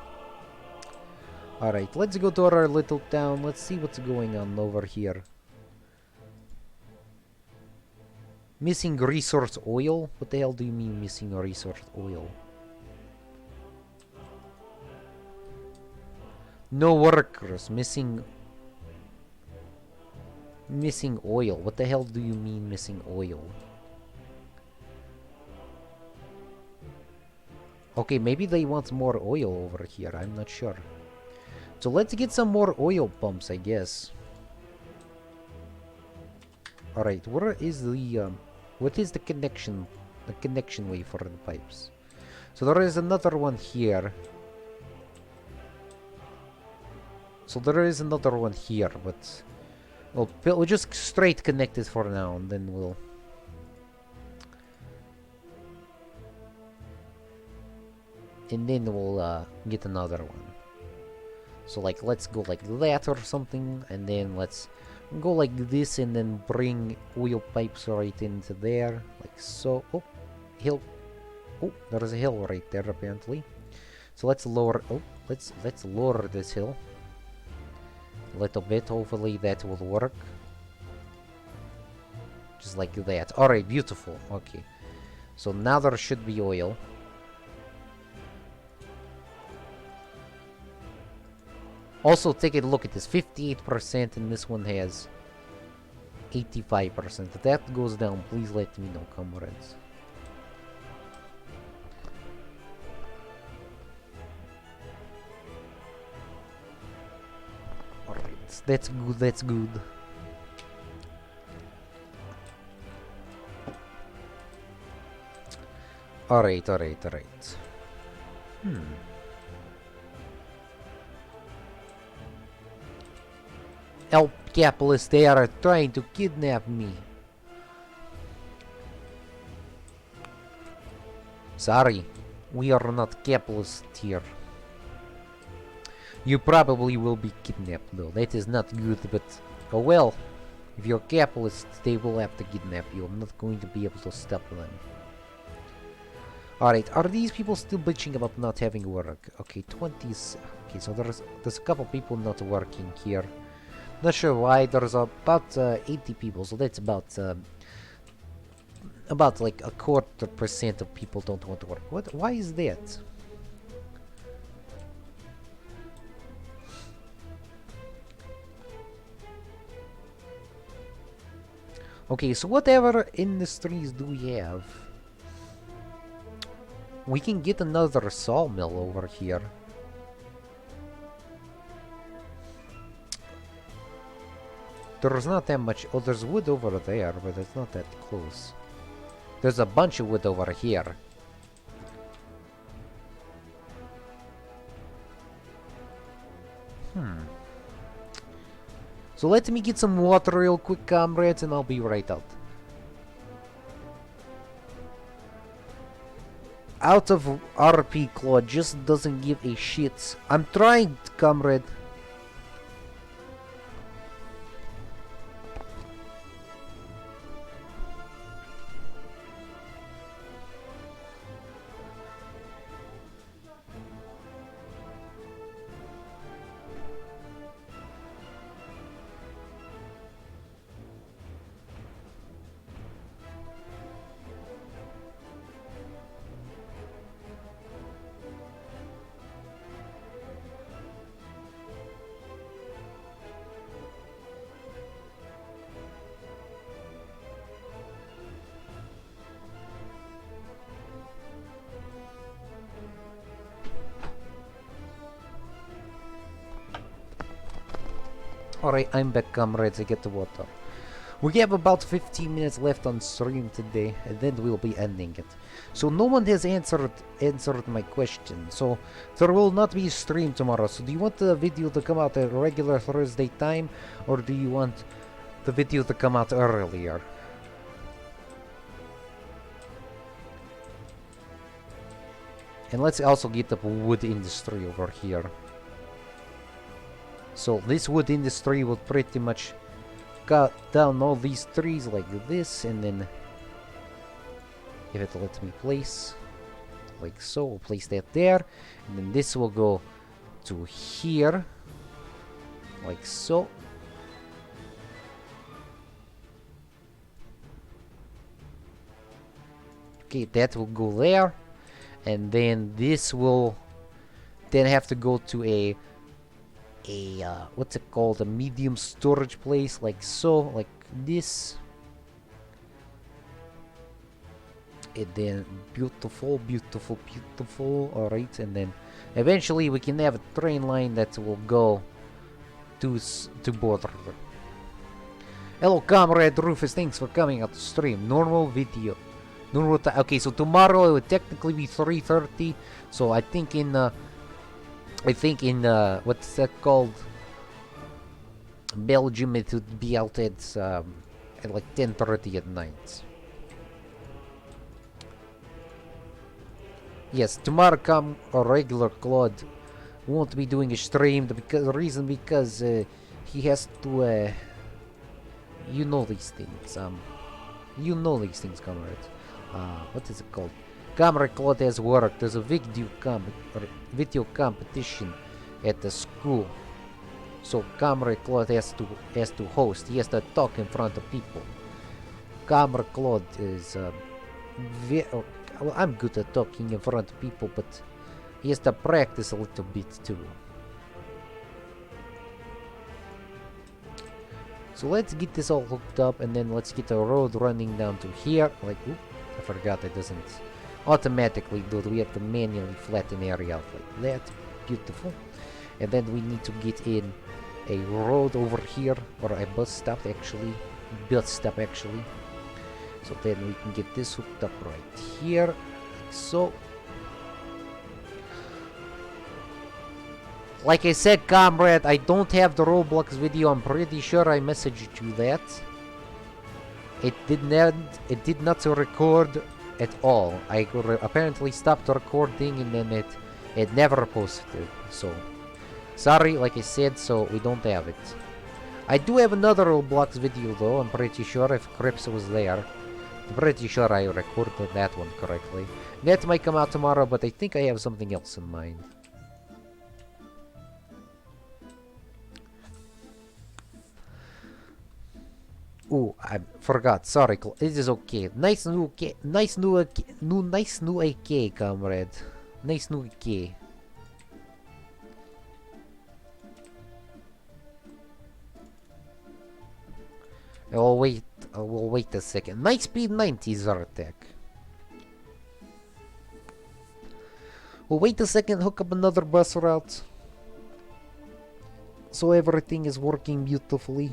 Alright, let's go to our little town. Let's see what's going on over here. Missing resource oil? What the hell do you mean missing resource oil? No workers. Missing oil. What the hell do you mean missing oil? Okay, maybe they want more oil over here. I'm not sure. So let's get some more oil pumps, I guess. Alright, where is the what is the connection way for the pipes? So there is another one here. So there is another one here, but we'll just straight connect it for now, and then we'll get another one. So like let's go like that or something, and then let's go like this and then bring oil pipes right into there, like so. Oh, hill. Oh, there's a hill right there apparently. So let's lower. Oh, let's lower this hill a little bit. Hopefully that will work. Just like that. Alright, beautiful. Okay. So now there should be oil. Also, take a look at this. 58% and this one has 85%. If that goes down, please let me know, comrades. Alright, that's good, that's good. Alright. Help, capitalists, they are trying to kidnap me. Sorry, we are not capitalists here. You probably will be kidnapped though, that is not good, but oh well. If you're capitalists, they will have to kidnap you. I'm not going to be able to stop them. Alright, are these people still bitching about not having work? Okay, 20s. Okay, so there's a couple people not working here. Not sure why. There's about 80 people, so that's about like 25% of people don't want to work. What? Why is that? Okay, so whatever industries do we have? We can get another sawmill over here. There's not that much. Oh, there's wood over there, but it's not that close. There's a bunch of wood over here. So let me get some water real quick, comrades, and I'll be right out. Out of RP, Claude just doesn't give a shit. I'm trying, comrade. Alright, I'm back, comrades. I get the water. We have about 15 minutes left on stream today, and then we'll be ending it. So no one has answered my question. So there will not be a stream tomorrow. So do you want the video to come out at regular Thursday time, or do you want the video to come out earlier? And let's also get the wood industry over here. So this wood industry will pretty much cut down all these trees like this, and then if it lets me place like so, we'll place that there, and then this will go to here like so. Okay, that will go there, and then this will then have to go to a what's it called, a medium storage place, like so, like this. And then beautiful. Alright, and then eventually we can have a train line that will go to border. Hello, comrade Rufus, thanks for coming out to stream. Normal video, normal time. Okay, so tomorrow it would technically be 3:30, so I think in what's that called, Belgium, it would be out at like 10:30 at night. Yes, tomorrow come a regular Claude won't be doing a stream because he has to you know these things, comrades. What is it called? Comrade Claude has work. There's a video competition at the school. So Comrade Claude has to host. He has to talk in front of people. Comrade Claude is well, I'm good at talking in front of people, but he has to practice a little bit too. So let's get this all hooked up, and then let's get a road running down to here. Like, oop, I forgot it doesn't automatically do it. We have to manually flatten the area out like that. Beautiful. And then we need to get in a road over here, or a bus stop actually. So then we can get this hooked up right here, like so. Like I said, comrade, I don't have the Roblox video. I'm pretty sure I messaged you that. It did not record at all. I apparently stopped recording, and then it never posted. So sorry, like I said, so we don't have it. I do have another Roblox video though. I'm pretty sure, if Crips was there. I'm pretty sure I recorded that one correctly. That might come out tomorrow, but I think I have something else in mind. Oh, I forgot. Sorry, it is okay. Nice new AK, comrade. Nice new AK. I'll wait We'll wait a second. Night speed 90 Zartek. We'll wait a second, hook up another bus route. So everything is working beautifully.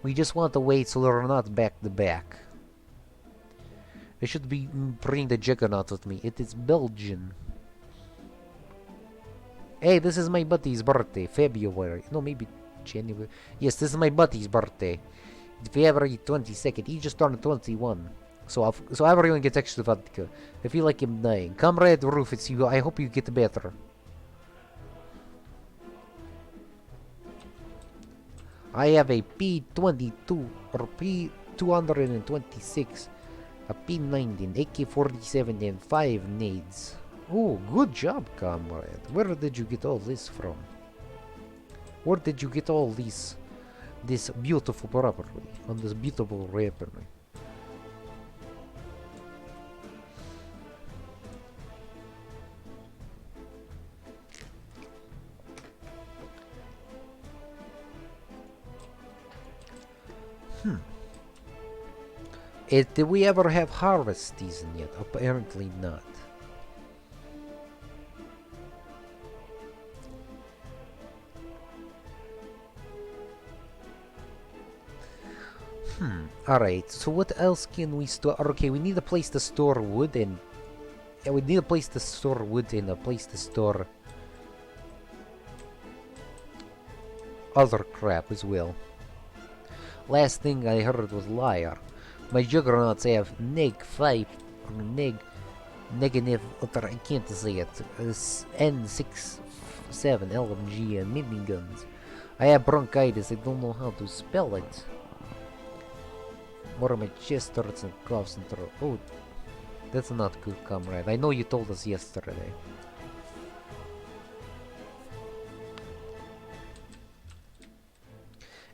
We just want to wait so they're not back to back. I should be bringing the Juggernaut with me. It is Belgian. Hey, this is my buddy's birthday. February. No, maybe January. Yes, this is my buddy's birthday. February 22nd. He just turned 21. So everyone gets extra vodka. I feel like I'm dying. Comrade Roof, it's you. I hope you get better. I have a P22 or P226, a P19, AK-47, and 5 nades. Oh, good job, comrade. Where did you get all this from? Where did you get all this beautiful property on this beautiful weaponry? Did we ever have harvest season yet? Apparently not. Alright, so what else can we store? Okay, we need a place to store wood and... Yeah, we need a place to store wood and a place to store... other crap as well. Last thing I heard was liar. My juggernauts have neg 5 or negative, I can't say it, N67 LMG and miniguns. I have bronchitis, I don't know how to spell it. More of my chest hurts and coughs and throat. Oh, that's not good, comrade. I know you told us yesterday.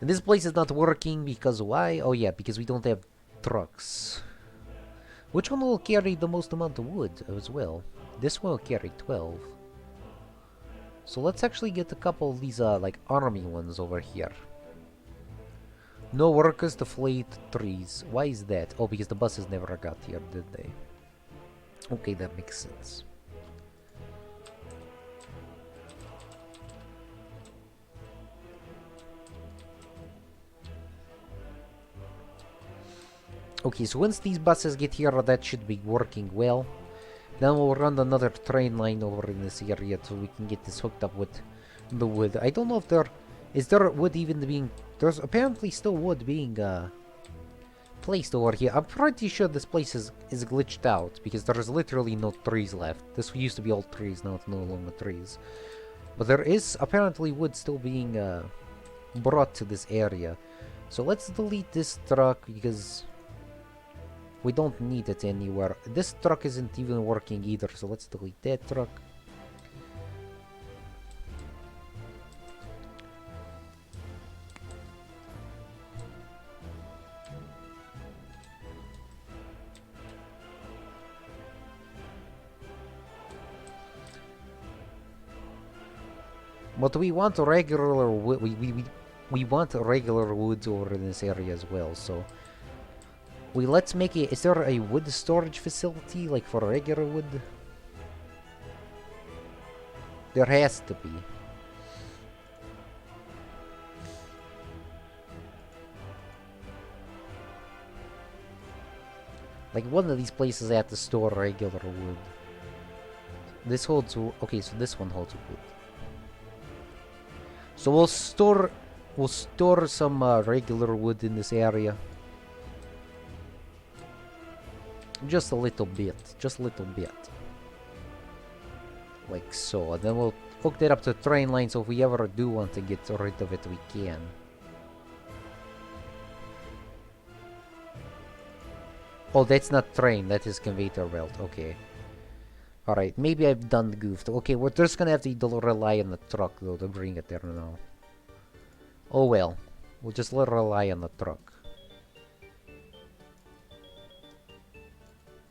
And this place is not working because why? Oh yeah, because we don't have trucks. Which one will carry the most amount of wood as well? This one will carry 12. So let's actually get a couple of these like army ones over here. No workers to flay trees. Why is that? Oh, because the buses never got here, did they? Okay, that makes sense. Okay, so once these buses get here, that should be working well. Then we'll run another train line over in this area so we can get this hooked up with the wood. I don't know if there... Is there wood even being... There's apparently still wood being placed over here. I'm pretty sure this place is glitched out because there's literally no trees left. This used to be all trees, now it's no longer trees. But there is apparently wood still being brought to this area. So let's delete this truck because... we don't need it anywhere. This truck isn't even working either, so let's delete that truck. But we want regular wood. We want regular woods over in this area as well, so... let's make it. Is there a wood storage facility, like for regular wood? There has to be. Like one of these places had to store regular wood. This holds. Okay, so this one holds wood. So we'll store some regular wood in this area. Just a little bit. Just a little bit. Like so. And then we'll hook that up to the train line so if we ever do want to get rid of it, we can. Oh, that's not train. That is conveyor belt. Okay. Alright, maybe I've done goofed. Okay, we're just gonna have to rely on the truck though to bring it there now. Oh well. We'll just rely on the truck.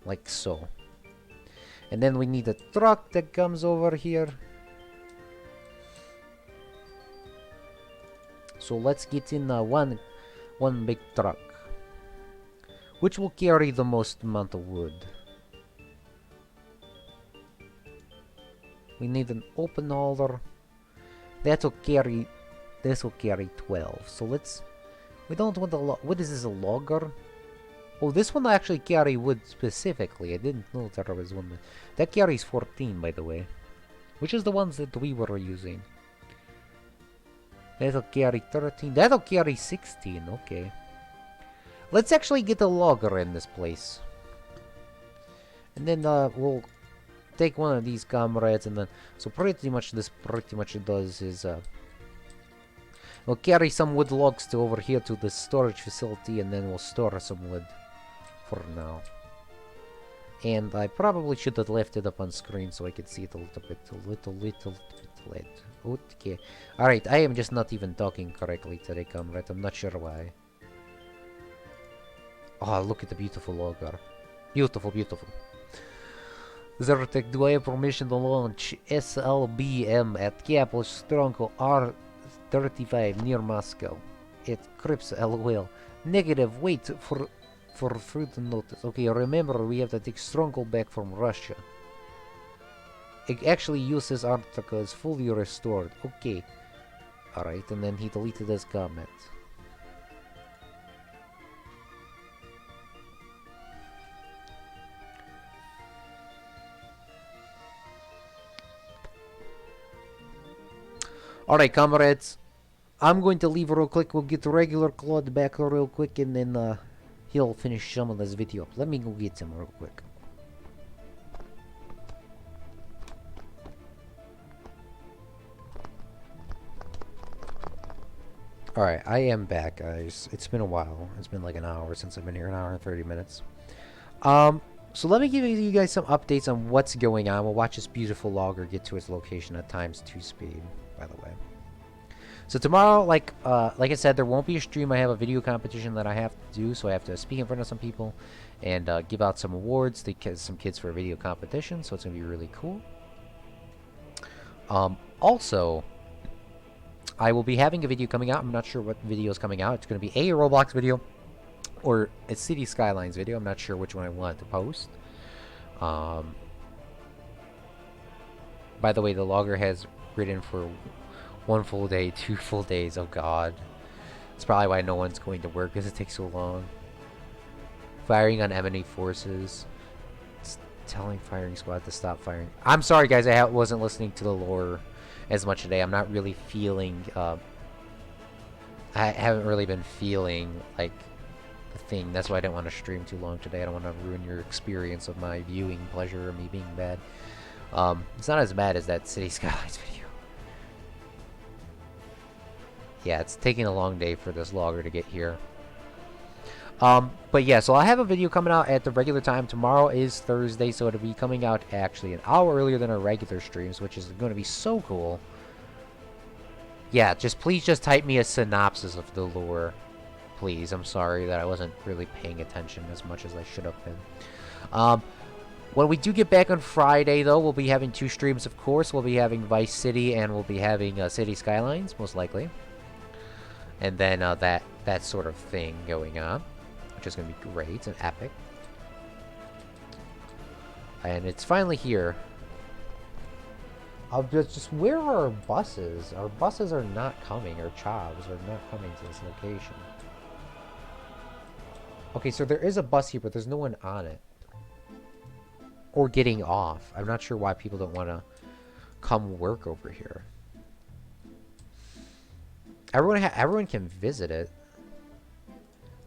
Like so. And then we need a truck that comes over here. So let's get in one big truck. Which will carry the most amount of wood? We need an open holder. This will carry 12. So let's... We don't want a lot. What is this, a logger? Oh, this one actually carry wood specifically. I didn't know there was one. That carries 14, by the way. Which is the ones that we were using. That'll carry 13. That'll carry 16. Okay. Let's actually get a logger in this place. And then we'll take one of these comrades, and then... So pretty much does is... We'll carry some wood logs to over here to the storage facility, and then we'll store some wood for now. And I probably should have left it up on screen so I could see it a little bit late. Okay. Alright, I am just not even talking correctly today, comrade. I'm not sure why. Oh, look at the beautiful logger. Beautiful, beautiful. Zertek, do I have permission to launch SLBM at Capital Stronghold R35 near Moscow? It Crips LOL. Negative, wait for further notice. Okay, remember we have to take Stronghold back from Russia. It actually uses Antarctica is fully restored. Okay. Alright, and then he deleted his comment. Alright, comrades. I'm going to leave real quick. We'll get the regular Claude back real quick, and then he'll finish some of this video up. Let me go get him real quick. Alright, I am back, guys. It's been a while. It's been like an hour since I've been here. An hour and 30 minutes. So let me give you guys some updates on what's going on. We'll watch this beautiful logger get to its location at ×2 speed, by the way. So tomorrow, like I said, there won't be a stream. I have a video competition that I have to do, so I have to speak in front of some people and give out some awards to some kids for a video competition, so it's going to be really cool. Also, I will be having a video coming out. I'm not sure what video is coming out. It's going to be a Roblox video or a City Skylines video. I'm not sure which one I want to post. By the way, the logger has ridden for 1 full day, 2 full days. Oh god. That's probably why no one's going to work, because it takes so long. Firing on enemy forces. It's telling firing squad to stop firing. I'm sorry guys, I wasn't listening to the lore as much today. I'm not really feeling I haven't really been feeling like the thing. That's why I didn't want to stream too long today. I don't want to ruin your experience of my viewing pleasure or me being bad. It's not as bad as that City Skylines video. Yeah, it's taking a long day for this logger to get here. But yeah, so I have a video coming out at the regular time. Tomorrow is Thursday, so it'll be coming out actually an hour earlier than our regular streams, which is going to be so cool. Yeah, please just type me a synopsis of the lore. Please, I'm sorry that I wasn't really paying attention as much as I should have been. When we do get back on Friday, though, we'll be having 2 streams, of course. We'll be having Vice City, and we'll be having City Skylines, most likely. And then that sort of thing going on, which is going to be great and epic. And it's finally here. Just where are our buses? Our buses are not coming. Our chavs are not coming to this location. Okay, so there is a bus here, but there's no one on it. Or getting off. I'm not sure why people don't want to come work over here. Everyone can visit it.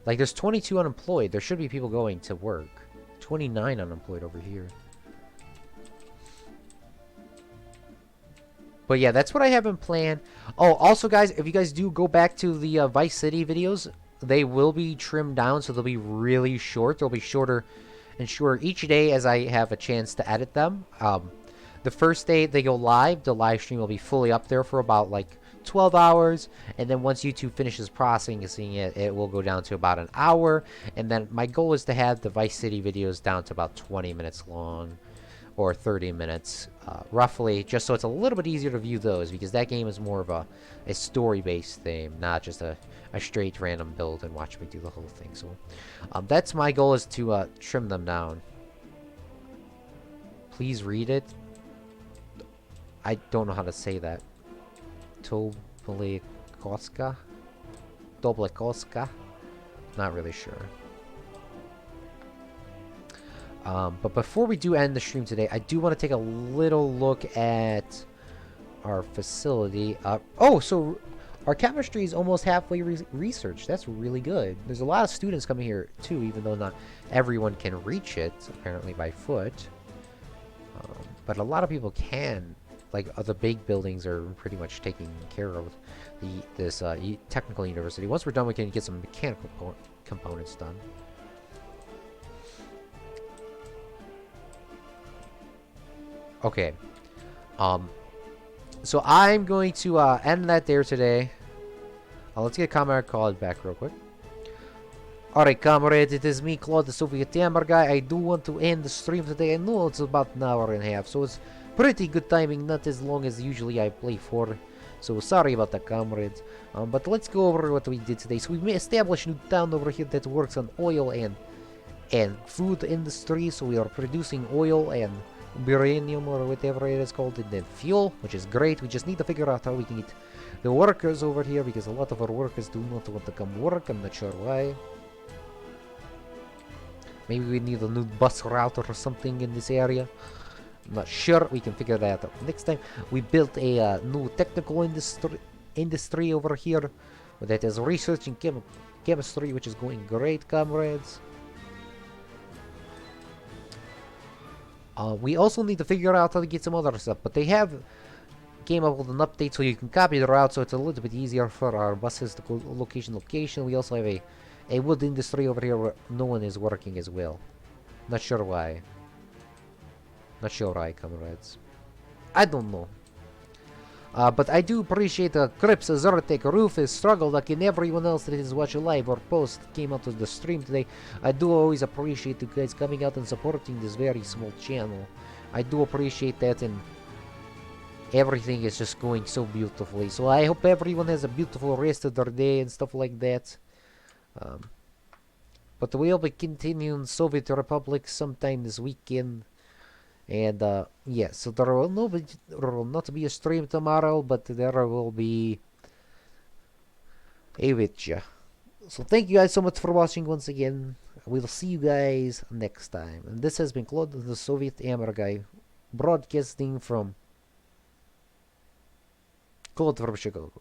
Like, there's 22 unemployed. There should be people going to work. 29 unemployed over here. But yeah, that's what I have in plan. Oh, also, guys, if you guys do go back to the Vice City videos, they will be trimmed down, so they'll be really short. They'll be shorter and shorter each day as I have a chance to edit them. The first day they go live, the live stream will be fully up there for about, like, 12 hours, and then once YouTube finishes processing it, it will go down to about an hour, and then my goal is to have the Vice City videos down to about 20 minutes long, or 30 minutes, roughly, just so it's a little bit easier to view those, because that game is more of a story-based thing, not just a straight random build and watch me do the whole thing. So that's my goal, is to trim them down. Please read it. I don't know how to say that. Toblikoska? Toblikoska? Not really sure. But before we do end the stream today, I do want to take a little look at our facility. Oh, so our chemistry is almost halfway researched. That's really good. There's a lot of students coming here too, even though not everyone can reach it, apparently by foot. But a lot of people can. Like, the big buildings are pretty much taking care of this technical university. Once we're done, we can get some mechanical components done. Okay. So I'm going to end that there today. Let's get Comrade Claude back real quick. Alright, comrade, it is me, Claude, the Soviet Hammer guy. I do want to end the stream today. I know it's about an hour and a half, so it's pretty good timing, not as long as usually I play for. So sorry about that, comrades. But let's go over what we did today. So we established a new town over here that works on oil and food industry. So we are producing oil and uranium, or whatever it is called, and then fuel, which is great. We just need to figure out how we can get the workers over here, because a lot of our workers do not want to come work. I'm not sure why. Maybe we need a new bus route or something in this area. I'm not sure. We can figure that out next time. We built a new technical industry over here that is research and chemistry, which is going great, comrades. We also need to figure out how to get some other stuff, but they have came up with an update so you can copy the route, so it's a little bit easier for our buses to go location. We also have a wood industry over here where no one is working as well. Not sure why. Not sure why, comrades. I don't know. But I do appreciate Crips, Zertek, Rufus, Struggle, like in everyone else that is watching live or post came out of the stream today. I do always appreciate you guys coming out and supporting this very small channel. I do appreciate that, and everything is just going so beautifully. So I hope everyone has a beautiful rest of their day and stuff like that. But we'll be continuing Soviet Republic sometime this weekend. And yeah, so there will not be a stream tomorrow, but there will be a video. So thank you guys so much for watching once again. We'll see you guys next time. And this has been Claude, the Soviet Hammer guy, broadcasting from Chicago.